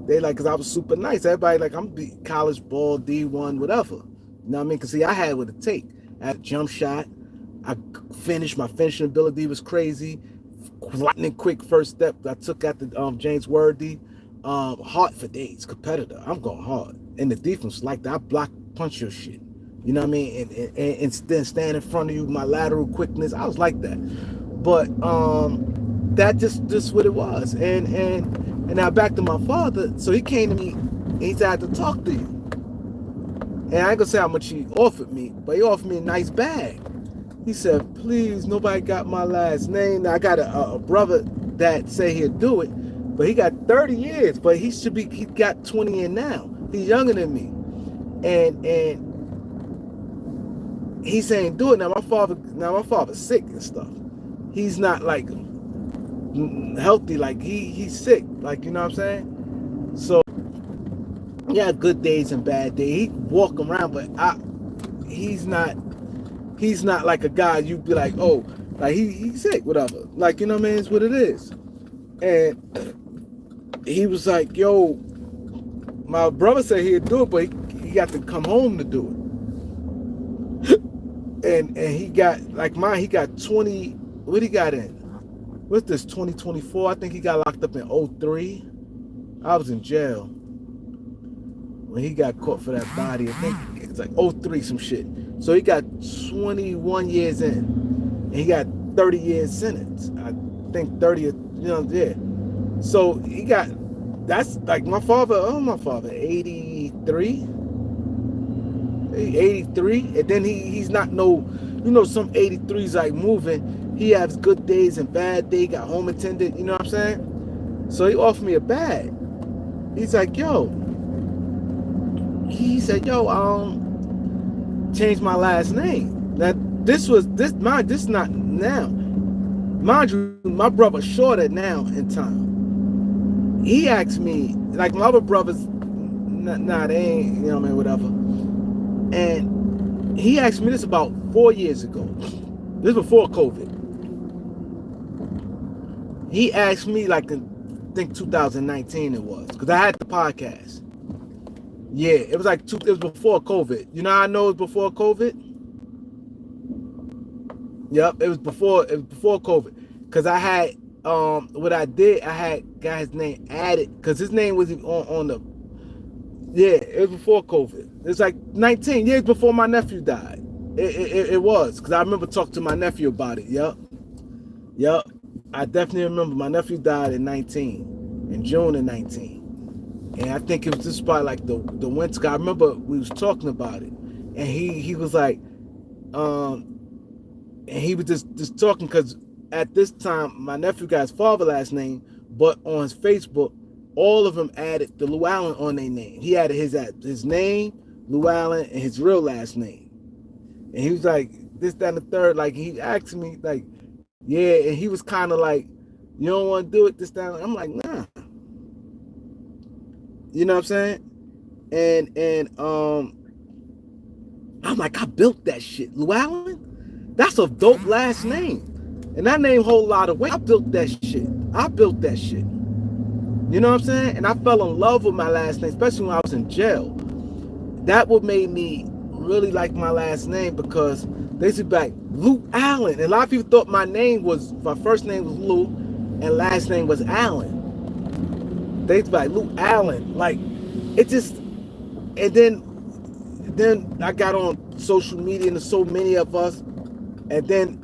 They like, because I was super nice. Everybody like, I'm college ball, D1, whatever. You know what I mean? Because see, I had what it take. I had a jump shot. I finished. My finishing ability was crazy. Lightning quick first step I took at the James Worthy. Hard for days, competitor. I'm going hard. And the defense like that. I block, punch your shit. You know what I mean? And then stand in front of you, my lateral quickness. I was like that. But that just what it was. And now back to my father. So he came to me and he said, I had to talk to you. And I ain't gonna say how much he offered me, but he offered me a nice bag. He said, please, nobody got my last name. Now, I got a brother that say he'll do it, but he got 30 years, but he got 20 in now. He's younger than me. And he's saying do it. Now my father's sick and stuff. He's not like healthy, like he's sick, like, you know what I'm saying? So yeah, good days and bad days. He walk around, but he's not like a guy you'd be like, oh, like he's sick, whatever. Like, you know what I mean? It's what it is. And he was like, yo, my brother said he'd do it, but he got to come home to do it. and he got, like mine, he got 20, what he got in? What's this, 2024? I think he got locked up in 03. I was in jail when he got caught for that body. I think it's like 03, some shit. So he got 21 years in, and he got 30 years sentence. I think 30, you know, yeah. So he got, that's like my father, 83, and then he's not no, you know, some 83s like moving. He has good days and bad days, got home attendant, you know what I'm saying? So he offered me a bag. He's like, he said, change my last name. Now this not now. Mind you, my brother's shorter now in time. He asked me, like my other brothers, they ain't, you know what I mean, whatever. And he asked me this about 4 years ago. This was before COVID. He asked me like in, I think 2019 it was, because I had the podcast. Yeah, it was like it was before COVID. You know how I know it was before COVID? Yep, it was before COVID. Cause I had what I did, I had got his name added, because his name was on the, yeah, it was before COVID. It's like 19 years before my nephew died. It was, because I remember talking to my nephew about it. Yep. I definitely remember my nephew died in 19, in June of 19. And I think it was just probably like the winter. I remember we was talking about it, and he was like, and he was just talking, because at this time my nephew got his father's last name, but on his Facebook, all of them added the Llewellyn on their name. He added his name, Llewellyn, and his real last name. And he was like, this, that, and the third. Like, he asked me, like, yeah, and he was kind of like, you don't want to do it, this, that. I'm like, nah. You know what I'm saying? And I'm like, I built that shit. Llewellyn? That's a dope last name. And that name hold a lot of weight. I built that shit. You know what I'm saying? And I fell in love with my last name, especially when I was in jail. That what made me really like my last name, because they used to be like, Luke Allen. And a lot of people thought my first name was Lou and last name was Allen. They used to be like, Luke Allen. Like, it just, and then I got on social media, and there's so many of us, and then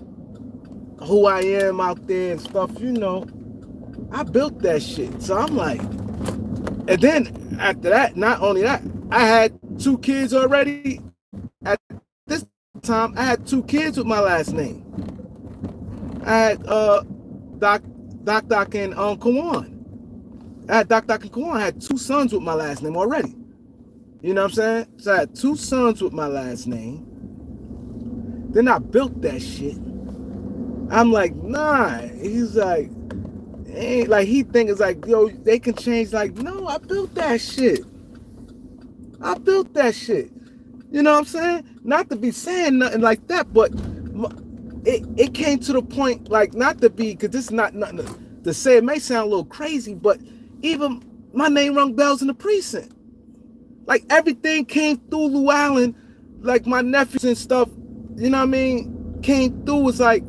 who I am out there and stuff, you know, I built that shit. So I'm like, and then after that, not only that, I had 2 kids already. At this time, I had 2 kids with my last name. I had Doc and Kawan. I had Dr. Kwan, I had 2 sons with my last name already. You know what I'm saying? So I had 2 sons with my last name. Then I built that shit. I'm like, nah. He's like, ain't like he think it's like, yo, they can change. Like, no, I built that shit. I built that shit. You know what I'm saying? Not to be saying nothing like that, but it came to the point, like, not to be, because this is not nothing to say. It may sound a little crazy, but even my name rung bells in the precinct. Like, everything came through Llewellyn, like my nephews and stuff, you know what I mean, came through. It's like,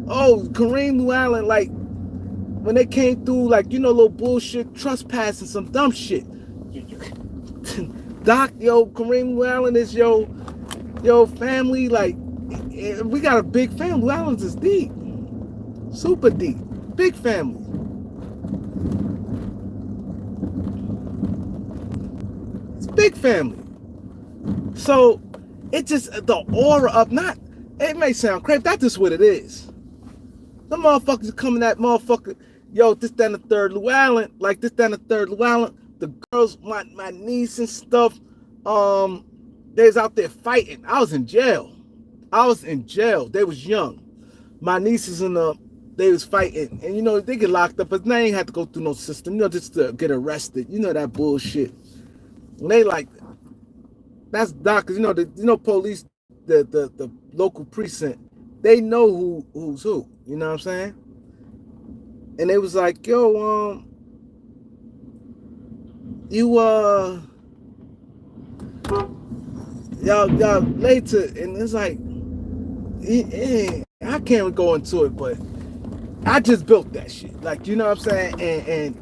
oh, Kareem Llewellyn, like, when they came through, like, you know, little bullshit, trespassing, some dumb shit. Doc, yo, Kareem Llewellyn is yo family, like, we got a big family. Llewellyn's is deep. Super deep. Big family. It's big family. So, it just, the aura of, not, it may sound crazy, that's just what it is. The motherfuckers coming at motherfucker, yo, this, that, and the third Llewellyn, like this, that, and the third Llewellyn. The girls, my niece and stuff, they was out there fighting. I was in jail. They was young. My nieces and they was fighting. And, you know, they get locked up, but they ain't had to go through no system, you know, just to get arrested. You know that bullshit. And they like, that's doctors, you know, police, the local precinct, they know who's who. You know what I'm saying? And they was like, yo, y'all later, and it's like, I can't go into it, but I just built that shit. Like, you know what I'm saying? And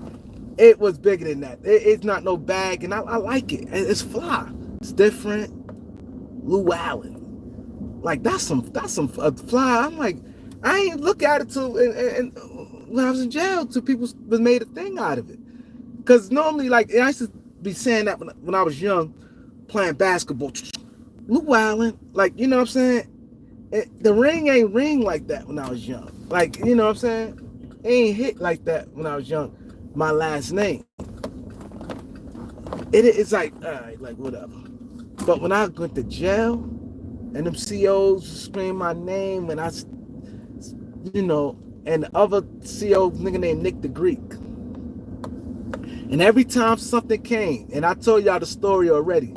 it was bigger than that. It's not no bag, and I like it. It's fly. It's different. Llewellyn. Like, that's some fly. I'm like, I ain't look at it till and when I was in jail, till people was made a thing out of it. Because normally, like, I used to be saying that when I was young, playing basketball. Llewellyn, like, you know what I'm saying? The ring ain't ring like that when I was young. Like, you know what I'm saying? It ain't hit like that when I was young. My last name. It's like, all right, like, whatever. But when I went to jail, and them COs scream my name, and I, you know, and the other CO, nigga named Nick the Greek. And every time something came, and I told y'all the story already,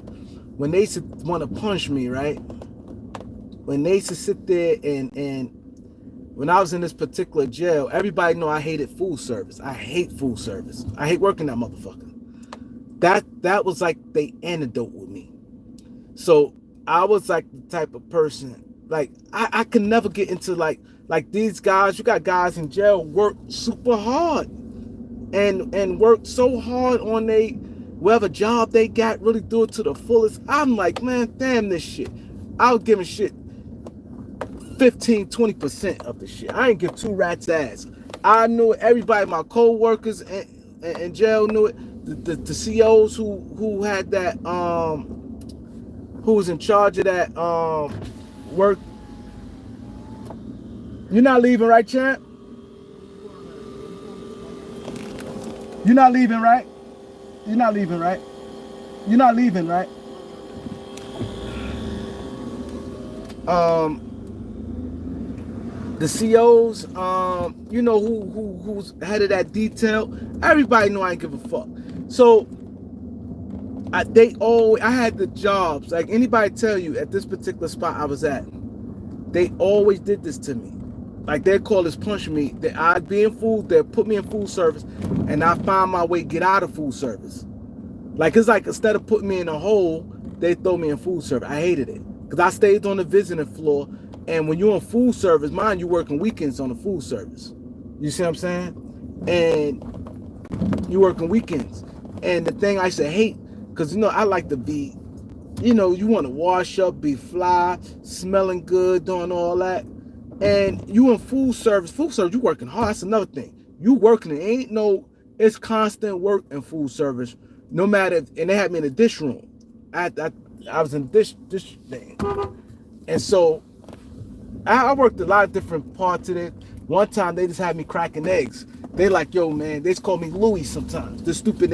when they used to want to punch me, right? When they used to sit there and when I was in this particular jail, everybody know I hated food service. I hate food service. I hate working that motherfucker. That was like the antidote with me. So I was like the type of person, like, I could never get into like these guys. You got guys in jail work super hard and work so hard on whatever job they got, really do it to the fullest. I'm like, man, damn this shit. I was giving shit 15-20% of the shit. I ain't give 2 rats ass. I knew it. Everybody, my co-workers in jail knew it. The COs who had that who was in charge of that work. You're not leaving, right, champ? You're not leaving, right? You're not leaving, right? You're not leaving, right? The COs, you know who's head of that detail. Everybody know I ain't give a fuck. So I had the jobs. Like, anybody tell you at this particular spot I was at, they always did this to me. Like, they call this punch me. I'd be in food, they'd put me in food service, and I find my way to get out of food service. Like, it's like, instead of putting me in a hole, they throw me in food service. I hated it. Because I stayed on the visiting floor, and when you're on food service, mind you working weekends on the food service. You see what I'm saying? And you working weekends. And the thing I used to hate, because, you know, I like to be, you know, you want to wash up, be fly, smelling good, doing all that. And you in food service, you working hard. That's another thing. You working, it's constant work in food service. No matter, and they had me in the dish room. I was in dish thing. And so I worked a lot of different parts of it. One time they just had me cracking eggs. They like, yo, man, they just call me Louis sometimes. This stupid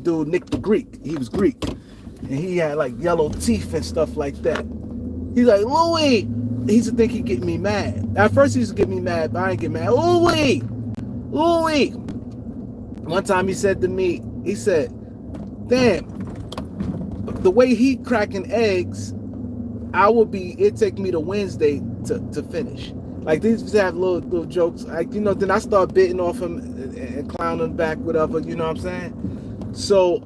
dude, Nick the Greek. He was Greek. And he had like yellow teeth and stuff like that. He's like, Louis. He used to think he'd get me mad. At first he used to get me mad, but I ain't get mad. Louis. Louis. One time he said to me, he said, damn, the way he cracking eggs, it'd take me to Wednesday to finish. Like, these used to have little jokes. Like, then I start biting off him and clowning back, whatever, you know what I'm saying? So,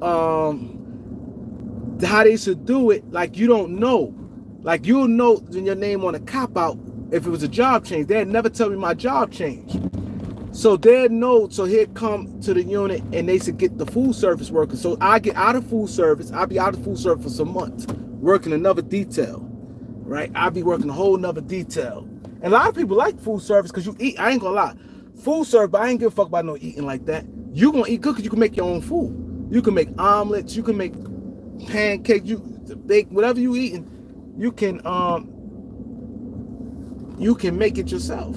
how they should do it, like, you don't know. Like, you'll know when your name on a cop out if it was a job change. They'd never tell me my job change. So they'd know, so he'd come to the unit and they should get the food service workers. So I get out of food service. I'll be out of food service for some months, working another detail, right? I'll be working a whole nother detail. And a lot of people like food service because you eat. I ain't gonna lie. Food service, but I ain't give a fuck about no eating like that. You gonna eat good because you can make your own food. You can make omelets. You can make pancakes. You bake whatever you eating. You can make it yourself.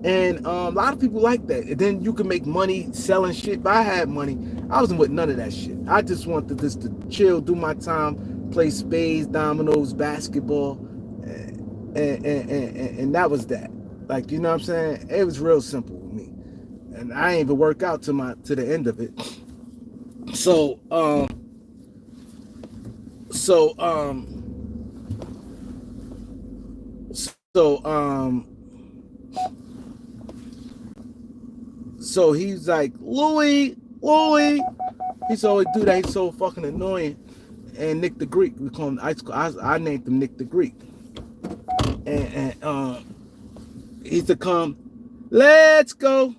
And a lot of people like that. And then you can make money selling shit. But I had money. I wasn't with none of that shit. I just wanted just to chill, do my time, play spades, dominoes, basketball. And that was that. Like, you know what I'm saying? It was real simple with me. And I ain't even work out to the end of it. So he's like, Louis. He's always do that. He's so fucking annoying. And Nick the Greek, we call him. I named him Nick the Greek. And he used to come, let's go.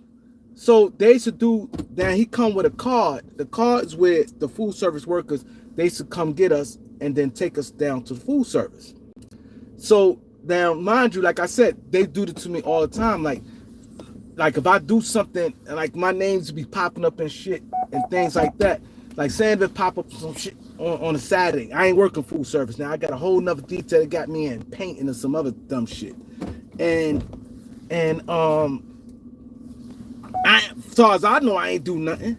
So they used to do that. He come with a card. The card is with the food service workers. They used to come get us and then take us down to the food service. So now, mind you, like I said, they do it to me all the time. Like if I do something, like my names be popping up and shit and things like that. Like saying if pop up some shit on a Saturday. I ain't working food service now. I got a whole nother detail that got me in painting and some other dumb shit. And as far as I know, I ain't do nothing.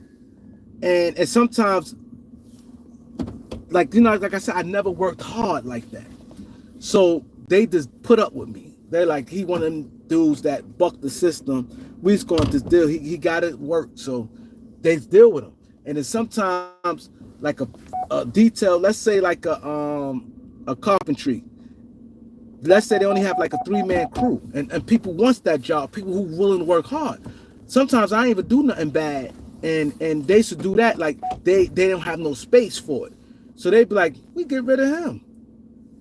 And sometimes, like, like I said, I never worked hard like that. So they just put up with me. They're like, he one of them dudes that bucked the system. We just going to this deal. He got it work. So they deal with him. And then sometimes, like a detail, let's say like a carpentry. Let's say they only have like a 3-man crew. And people wants that job. People who willing to work hard. Sometimes I ain't even do nothing bad. And they should do that. Like they don't have no space for it. So they be like, we get rid of him.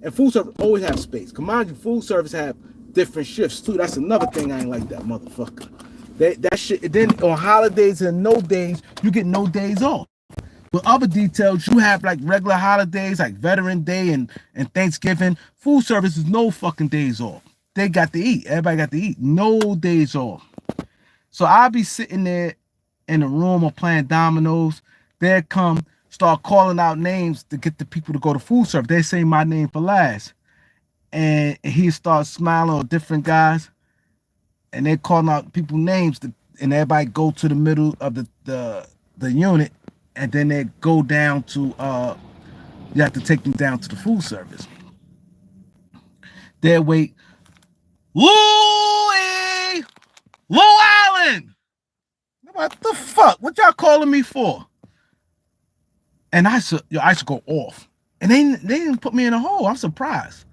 And food service always have space. Come on, food service have different shifts too. That's another thing I ain't like that motherfucker. That shit. Then on holidays and no days, you get no days off. With other details, you have like regular holidays like Veteran Day and Thanksgiving. Food service is no fucking days off. They got to eat. Everybody got to eat. No days off. So I'll be sitting there in the room or playing dominoes. They'll come, start calling out names to get the people to go to food service. They say my name for last. And he starts smiling at different guys. And they calling out people's names. And everybody go to the middle of the unit. And then they go down to, you have to take them down to the food service. They'll wait. Louis! Lou Allen! What the fuck? What y'all calling me for? And I used to go off. And they didn't put me in a hole. I'm surprised.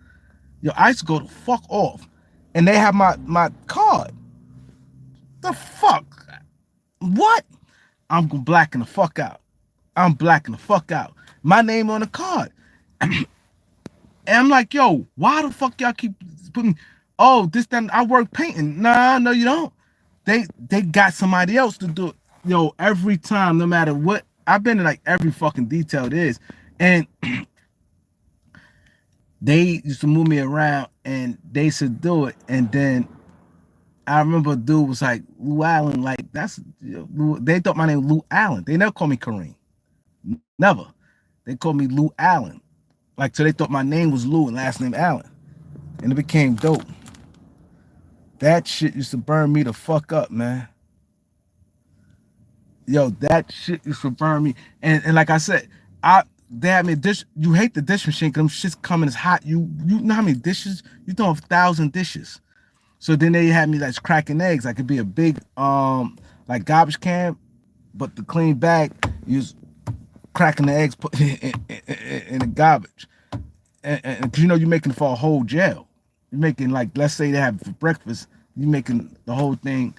I used to go the fuck off. And they have my card. The fuck? What? I'm gonna blacken the fuck out. I'm blacking the fuck out. My name on the card. And I'm like, yo, why the fuck y'all keep putting, oh, this, then I work painting. Nah, no, you don't. They got somebody else to do it. Yo, every time, no matter what, I've been in like every fucking detail there is. And they used to move me around and they should do it. And then I remember a dude was like, Lou Allen, like that's, they thought my name was Lou Allen. They never called me Kareem. Never. They called me Lou Allen. Like, so they thought my name was Lou and last name Allen. And it became dope. That shit used to burn me the fuck up, man. Yo, that shit used to burn me. And like I said, I they had me dish. You hate the dish machine because them shits coming as hot. You know how many dishes? You throw 1,000 dishes. So then they had me like cracking eggs. I could be a big like garbage can, but the clean bag, you was cracking the eggs put in the garbage. And 'cause you know you're making for a whole jail. You're making like let's say they have for breakfast, you're making the whole thing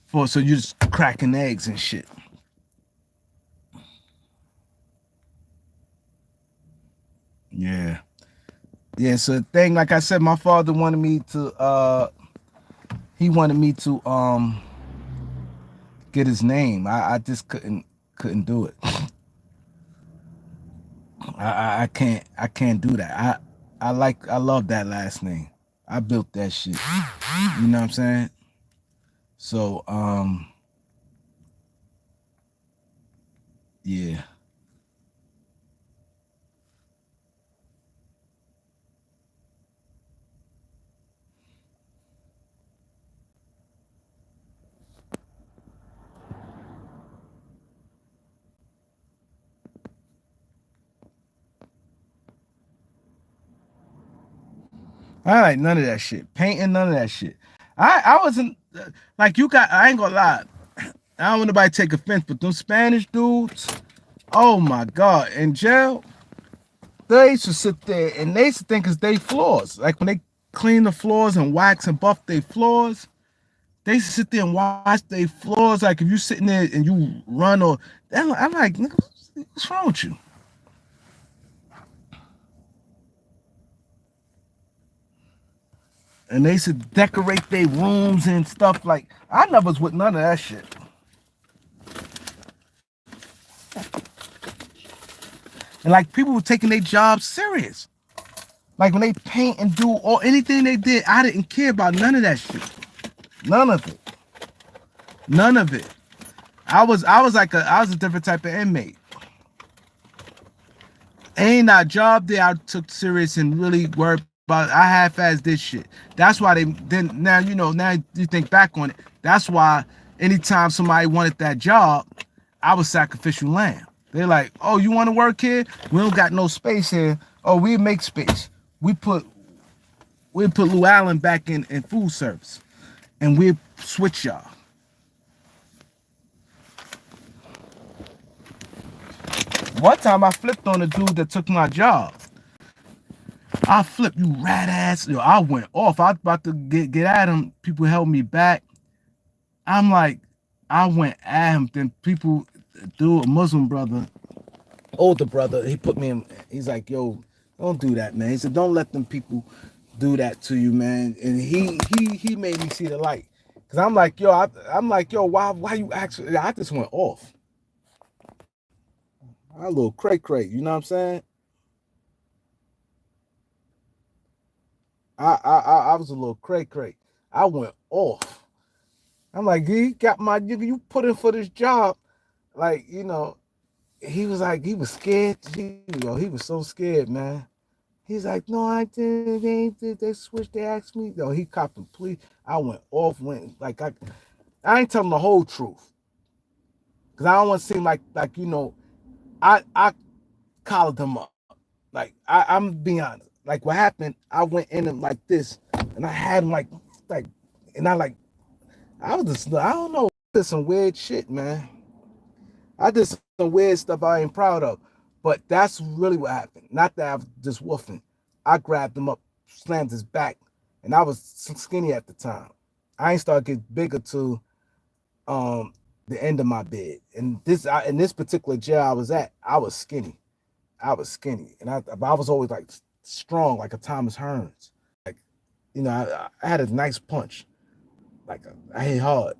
for so you're just cracking eggs and shit. Yeah. Yeah, so the thing like I said, my father wanted me to he wanted me to get his name. I just couldn't do it. I can't do that. I love that last name. I built that shit. You know what I'm saying? So yeah. I like none of that shit. Painting, none of that shit. I wasn't like you got. I ain't gonna lie. I don't want nobody to take offense, but them Spanish dudes. Oh my god! In jail, they used to sit there and they used to think it's they floors. Like when they clean the floors and wax and buff their floors, they used to sit there and watch their floors. Like if you sitting there and you run or, I'm like, nigga, what's wrong with you? And they used to decorate their rooms and stuff. Like I never was with none of that shit. And like people were taking their jobs serious. Like when they paint and do or anything they did, I didn't care about none of that shit. None of it. None of it. I was a different type of inmate. Ain't a job that I took serious and really worried about. I half-ass this shit. That's why they then now now you think back on it. That's why anytime somebody wanted that job, I was sacrificial lamb. They're like, oh, you want to work here? We don't got no space here. Oh, we make space. We put we put Lou Allen back in food service, and we switch y'all. One time I flipped on a dude that took my job. I flipped you rat ass. Yo, I went off. I was about to get at him. People held me back. I'm like, I went at him. Then people, dude, a Muslim brother, older brother, he put me in. He's like, yo, don't do that, man. He said, don't let them people do that to you, man. And he made me see the light. Cause I'm like, yo, I'm like, yo, why you actually? I just went off. I a little cray. You know what I'm saying? I was a little cray. I went off. I'm like, he got my you put in for this job. Like, he was like, he was scared. He was so scared, man. He's like, no, I didn't. They ain't did. They switched. They asked me. Yo, he copped a plea. I went off. Went like I ain't telling the whole truth because I don't want to seem like I collared him up. Like I'm being honest. Like what happened? I went in him like this, and I had him like, and I was just I don't know. I did some weird shit, man. I did some weird stuff I ain't proud of, but that's really what happened. Not that I was just woofing. I grabbed him up, slammed his back, and I was skinny at the time. I ain't started getting bigger to the end of my bed. And in this particular jail I was at, I was skinny. And I was always like strong, like a Thomas Hearns. Like, I had a nice punch. Like I hit hard,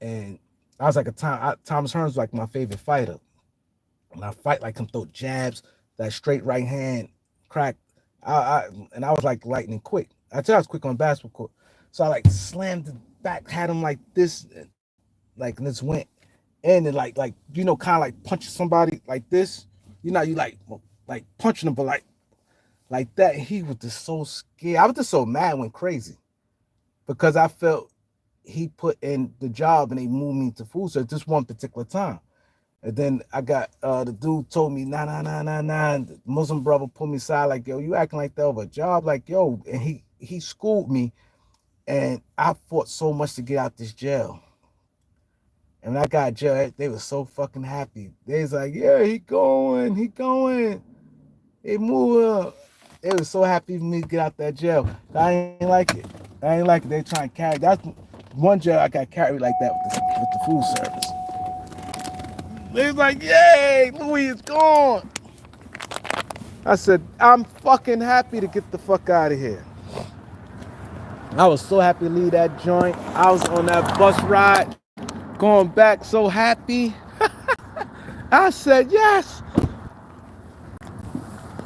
and I was like Thomas Hearns was like my favorite fighter. And I fight like him, throw jabs, that straight right hand crack. And I was like lightning quick. I tell you I was quick on basketball court. So I like slammed the back, had him like this, like and this went in and like kind of like punching somebody like this. You like punching him, but like that. He was just so scared. I was just so mad, went crazy because I felt. he put in the job and they moved me to food service this one particular time. And then I got the dude told me, nah, nah, nah, nah, nah. The Muslim brother pulled me aside like, yo, you acting like that over a job, like, yo, and he schooled me, and I fought so much to get out this jail. And when I got jail, they were so fucking happy. They was like, yeah, he going, he moving. They was so happy for me to get out that jail. I ain't like it. I ain't like it. They trying to carry. That's one jail I got carried like that with the food service. They was like, yay, Louis is gone. I said, I'm fucking happy to get the fuck out of here. I was so happy to leave that joint. I was on that bus ride, going back so happy. I said, yes.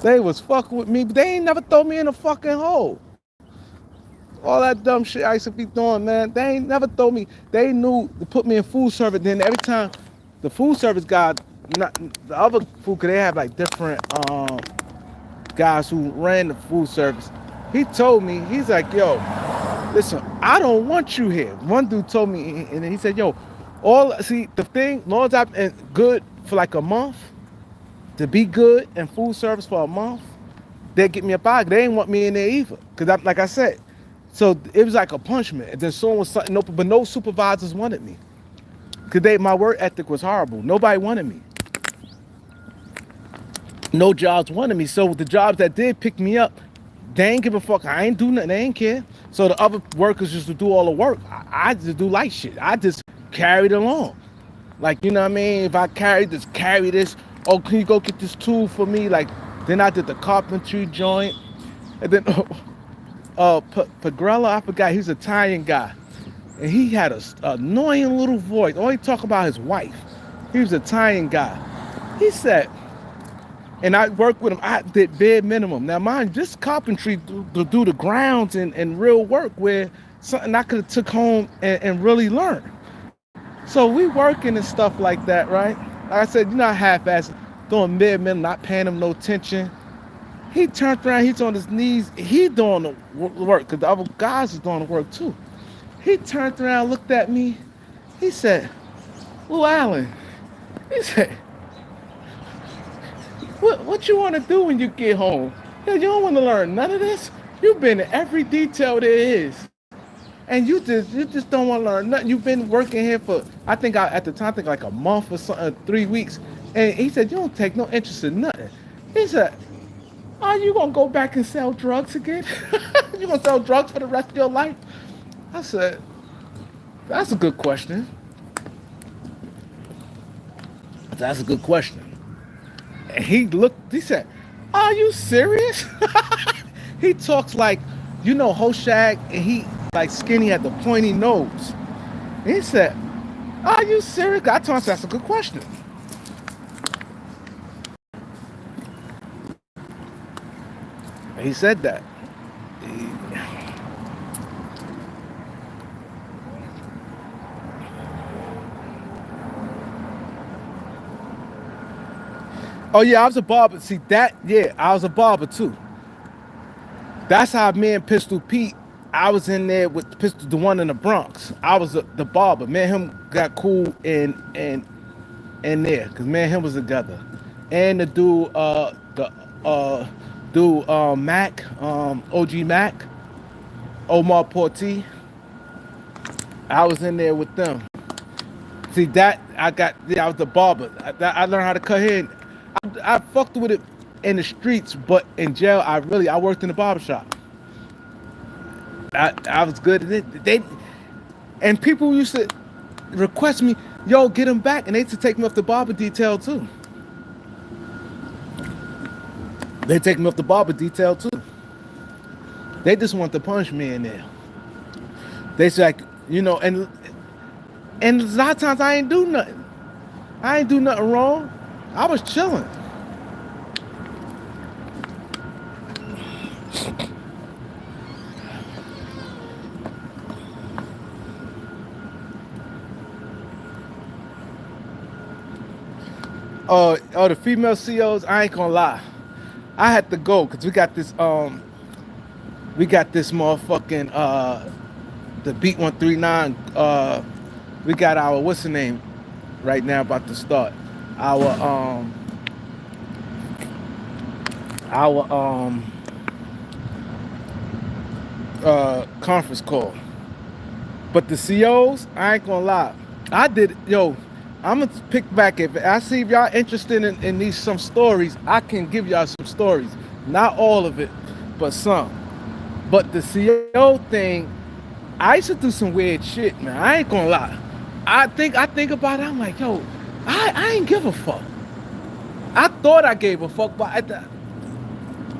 They was fucking with me, but they ain't never throw me in a fucking hole. All that dumb shit I used to be doing, man. They ain't never throw me. They knew to put me in food service. Then every time the food service guy, not the other food, cause they have like different guys who ran the food service. He told me, he's like, yo, listen, I don't want you here. One dude told me, and he said, yo, the thing, long as I'm good for like a month, to be good in food service for a month, they get me up out. They didn't want me in there either, cause like I said, so it was like a punishment. And then someone was something open, but no supervisors wanted me, cause my work ethic was horrible. Nobody wanted me. No jobs wanted me. So the jobs that did pick me up, they ain't give a fuck. I ain't do nothing. They ain't care. So the other workers just to do all the work. I just do light shit. I just carried along. Like, you know what I mean? If I carry this. Oh, can you go get this tool for me? Like, then I did the carpentry joint. And then, Pagrella, I forgot. He's an Italian guy. And he had a annoying little voice. Only talk about his wife. He was an Italian guy. He said, and I worked with him. I did bare minimum. Now, mind, this carpentry to do the grounds and real work where something I could have took home and really learned. So we working and stuff like that, right? Like I said, you're not half-assed, doing bare minimum, not paying him no attention. He turned around, he's on his knees. He doing the work because the other guys is doing the work too. He turned around, looked at me. He said, "Well, Allen," he said, What you want to do when you get home? You don't want to learn none of this. You've been in every detail there is, and you just don't want to learn nothing. You've been working here for at the time like a month or something, 3 weeks, and he said you don't take no interest in nothing. He said, "Are you gonna go back and sell drugs again? You gonna sell drugs for the rest of your life?" I said, "That's a good question. That's a good question." And he said, "Are you serious?" He talks like, Hoshag, and he like skinny, had the pointy nose. And he said, "Are you serious?" I told him, "That's a good question." And he said that. Oh yeah, I was a barber. See that? Yeah, I was a barber too. That's how me and Pistol Pete. I was in there with Pistol, the one in the Bronx. I was the barber. Me and him got cool in there, cause me and him was together. And the dude Mac, OG Mac, Omar Porti. I was in there with them. See that I was the barber. I learned how to cut hair. I fucked with it in the streets, but in jail, I worked in the barber shop. I was good at it. And people used to request me, yo, get him back, and they used to take me off the barber detail too. They take me off the barber detail too. They just want to punch me in there. They say, like, and a lot of times I ain't do nothing. I ain't do nothing wrong. I was chilling. The female CEOs, I ain't gonna lie. I had to go because we got this motherfucking the Beat 139. We got our what's the name right now about to start. Our our conference call. But the COs, I ain't gonna lie. I did, yo, I'm gonna pick back. If I see if y'all interested in these some stories, I can give y'all some stories. Not all of it, but some. But the CO thing, I used to do some weird shit, man. I ain't gonna lie. I think about it, I'm like, yo, I ain't give a fuck. I thought I gave a fuck, but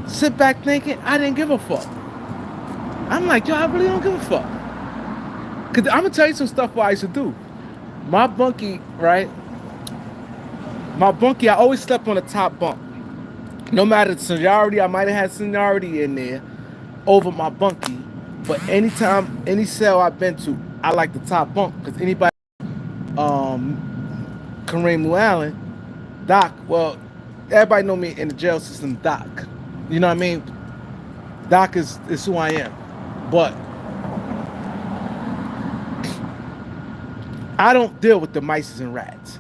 sit back thinking I didn't give a fuck. I'm like, yo, I really don't give a fuck. Cause I'm gonna tell you some stuff what I used to do. My bunkie, right? My bunkie, I always slept on the top bunk. No matter the seniority, I might have had seniority in there over my bunkie. But anytime, any cell I've been to, I like the top bunk. Because anybody, Kareem Llewellyn, Doc, well, everybody know me in the jail system, Doc. You know what I mean? Doc is who I am. But I don't deal with the mice and rats.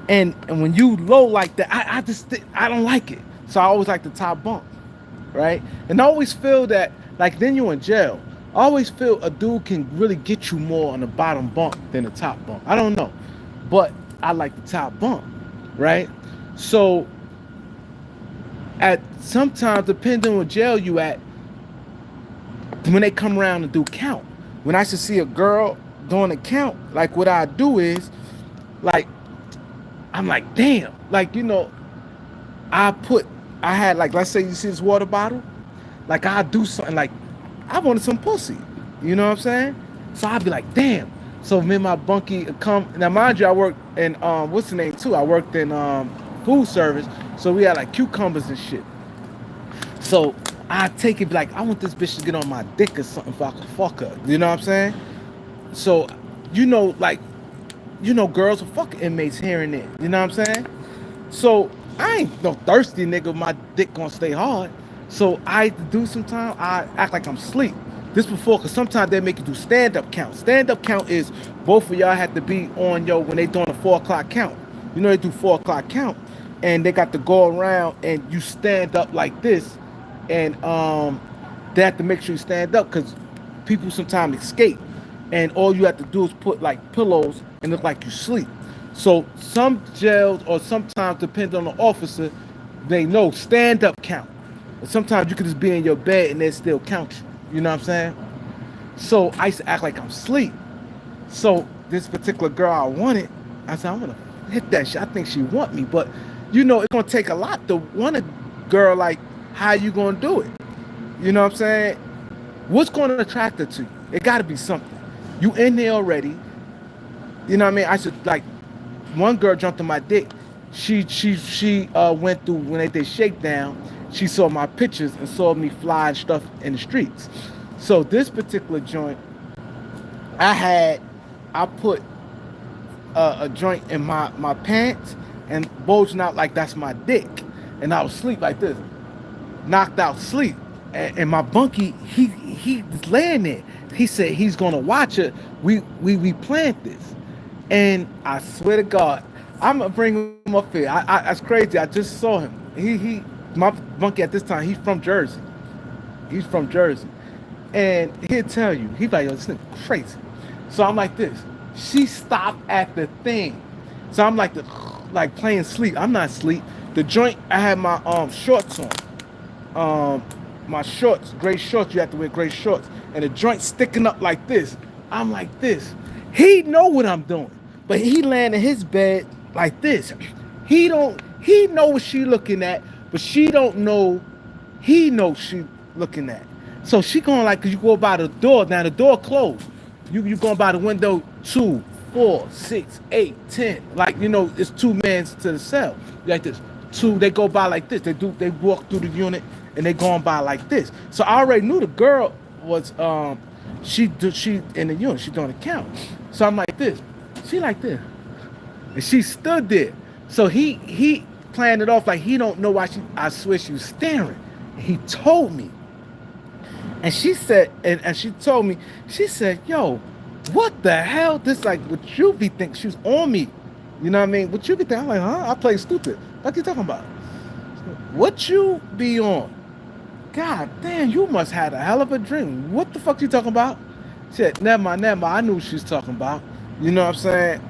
And when you low like that, I don't like it. So I always like the top bunk, right? And I always feel that, like, then you're in jail. I always feel a dude can really get you more on the bottom bunk than the top bunk. I don't know. But I like the top bunk, right? So at sometimes, depending on what jail you at, when they come around and do count, when I should see a girl doing a count, like what I do is, like, I'm like, damn, like, you know, I had, like, let's say you see this water bottle, like, I do something, like, I wanted some pussy, you know what I'm saying? So I'd be like, damn. So me and my bunkie come, now mind you, I worked in, what's the name too? I worked in food service, so we had like cucumbers and shit. So I take it, like, I want this bitch to get on my dick or something if I can fuck her, you know what I'm saying? So, you know, like, you know, girls are fucking inmates here and there, you know what I'm saying? So I ain't no thirsty nigga, my dick gonna stay hard. So I do sometimes, I act like I'm asleep. This before, because sometimes they make you do stand-up count. Stand-up count is both of y'all have to be on, yo, when they doing a 4 o'clock count. You know, they do 4 o'clock count, and they got to go around and you stand up like this, and they have to make sure you stand up because people sometimes escape. And all you have to do is put like pillows and look like you sleep. So some jails, or sometimes depending on the officer, they know stand-up count. But sometimes you could just be in your bed and they still count you. You know what I'm saying? So I used to act like I'm asleep. So this particular girl I wanted, I said, I'm gonna hit that shit. I think she want me, but you know, it's gonna take a lot to want a girl. Like, how you gonna do it? You know what I'm saying? What's gonna attract her to you? It gotta be something. You in there already. You know what I mean? I should, like, one girl jumped on my dick. She went through, when they did shakedown, she saw my pictures and saw me flying stuff in the streets. So this particular joint, I put a joint in my pants and bulging out like that's my dick. And I was asleep like this, knocked out sleep. And my bunkie, he was laying there. He said he's gonna watch it. We planned this. And I swear to God, I'm gonna bring him up here. That's crazy. I just saw him. My bunkie at this time, he's from Jersey. He's from Jersey. And he'll tell you, he's like, yo, this nigga crazy. So I'm like this. She stopped at the thing. So I'm like playing sleep. I'm not asleep. The joint, I had my shorts on. My shorts, gray shorts, you have to wear gray shorts. And the joint sticking up like this. I'm like this. He know what I'm doing. But he laying in his bed like this. He know what she looking at, but she don't know he knows she looking at. So she going like, cause you go by the door. Now the door closed. You going by the window 2, 4, 6, 8, 10. Like, you know, it's 2 men to the cell. Like this. 2, they go by like this. They walk through the unit and they going by like this. So I already knew the girl was she in the unit, she doing the count. So I'm like this. She like this. And she stood there. So he planned it off like he don't know why I swear she was staring. And he told me. And she said, and she told me, she said, yo, what the hell? This like what you be thinking? She was on me. You know what I mean? What you be thinking? I'm like, huh? I play stupid. What you talking about? What you be on? God damn, you must have a hell of a dream. What the fuck you talking about? Shit, never mind, never mind. I knew what she was talking about. You know what I'm saying?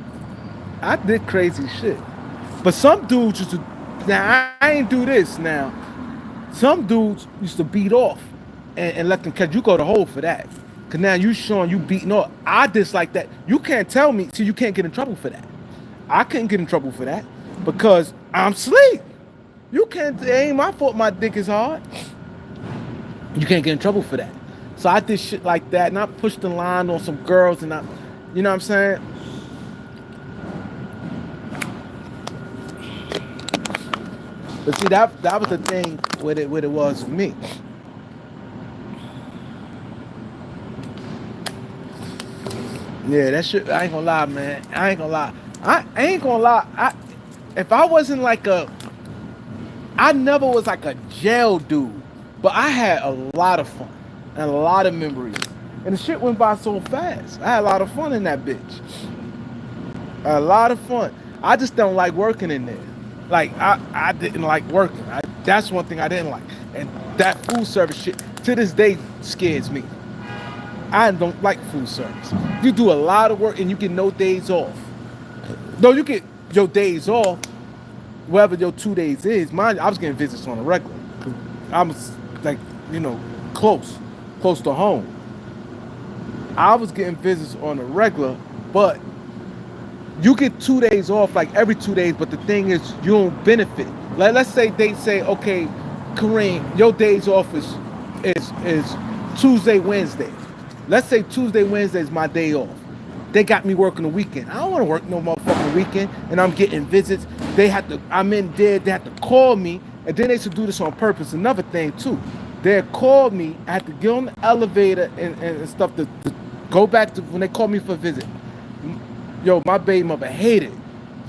I did crazy shit. But some dudes used to, now I ain't do this now. Some dudes used to beat off and let them catch. You go to hole for that. Cause now you showing you beating off. I dislike that. You can't tell me, see you can't get in trouble for that. I couldn't get in trouble for that because I'm asleep. You can't, it ain't my fault my dick is hard. You can't get in trouble for that. So I did shit like that and I pushed the line on some girls and I, you know what I'm saying? But see, that was the thing what it was for me. Yeah, that shit. I ain't gonna lie, man. I ain't gonna lie. I ain't gonna lie. If I wasn't like I never was like a jail dude, but I had a lot of fun and a lot of memories, and the shit went by so fast. I had a lot of fun in that bitch. A lot of fun. I just don't like working in there. Like I didn't like working. That's one thing I didn't like. And that food service shit to this day scares me. I don't like food service. You do a lot of work and you get no days off. No, you get your days off, whatever your 2 days is. Mine, I was getting visits on a regular. I was like, you know, close to home. I was getting visits on a regular, but you get 2 days off like every 2 days, but the thing is you don't benefit. Like let's say they say, okay, Kareem, your days off is Tuesday, Wednesday. Let's say Tuesday, Wednesday is my day off. They got me working the weekend. I don't want to work no motherfucking weekend, and I'm getting visits. I'm in there, they have to call me, and then they should do this on purpose. Another thing too, they called me, I had to get on the elevator and stuff to go back to when they called me for a visit. Yo, my baby mother hated it.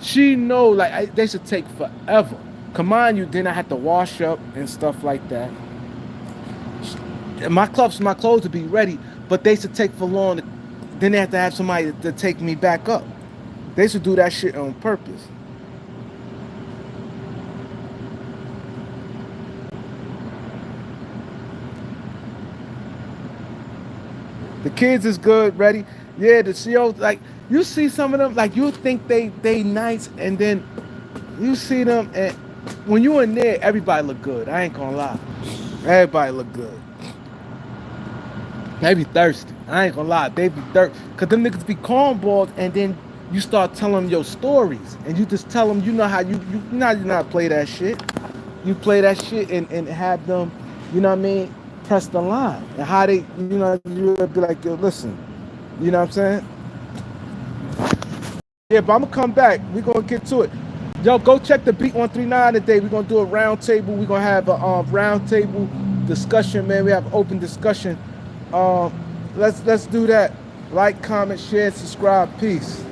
She know like they should take forever. Come on, you. Then I had to wash up and stuff like that. My clothes would be ready, but they should take for long. Then they have to have somebody to take me back up. They should do that shit on purpose. The kids is good, ready. Yeah, the CEOs, like you see some of them, like you think they nice, and then you see them, and when you in there, everybody look good. I ain't gonna lie, everybody look good. They be thirsty. I ain't gonna lie, they be thirsty, cause them niggas be cornballs, and then you start telling them your stories, and you just tell them, you know how you not play that shit. You play that shit and have them, you know what I mean, press the line, and how they, you know, you be like, yo, listen, you know what I'm saying? Yeah, but I'm gonna come back. We're gonna get to it. Yo, go check the Beat 139 today. We're gonna do a round table. We're gonna have a round table discussion, man. We have open discussion. Let's do that. Like, comment, share, subscribe. Peace.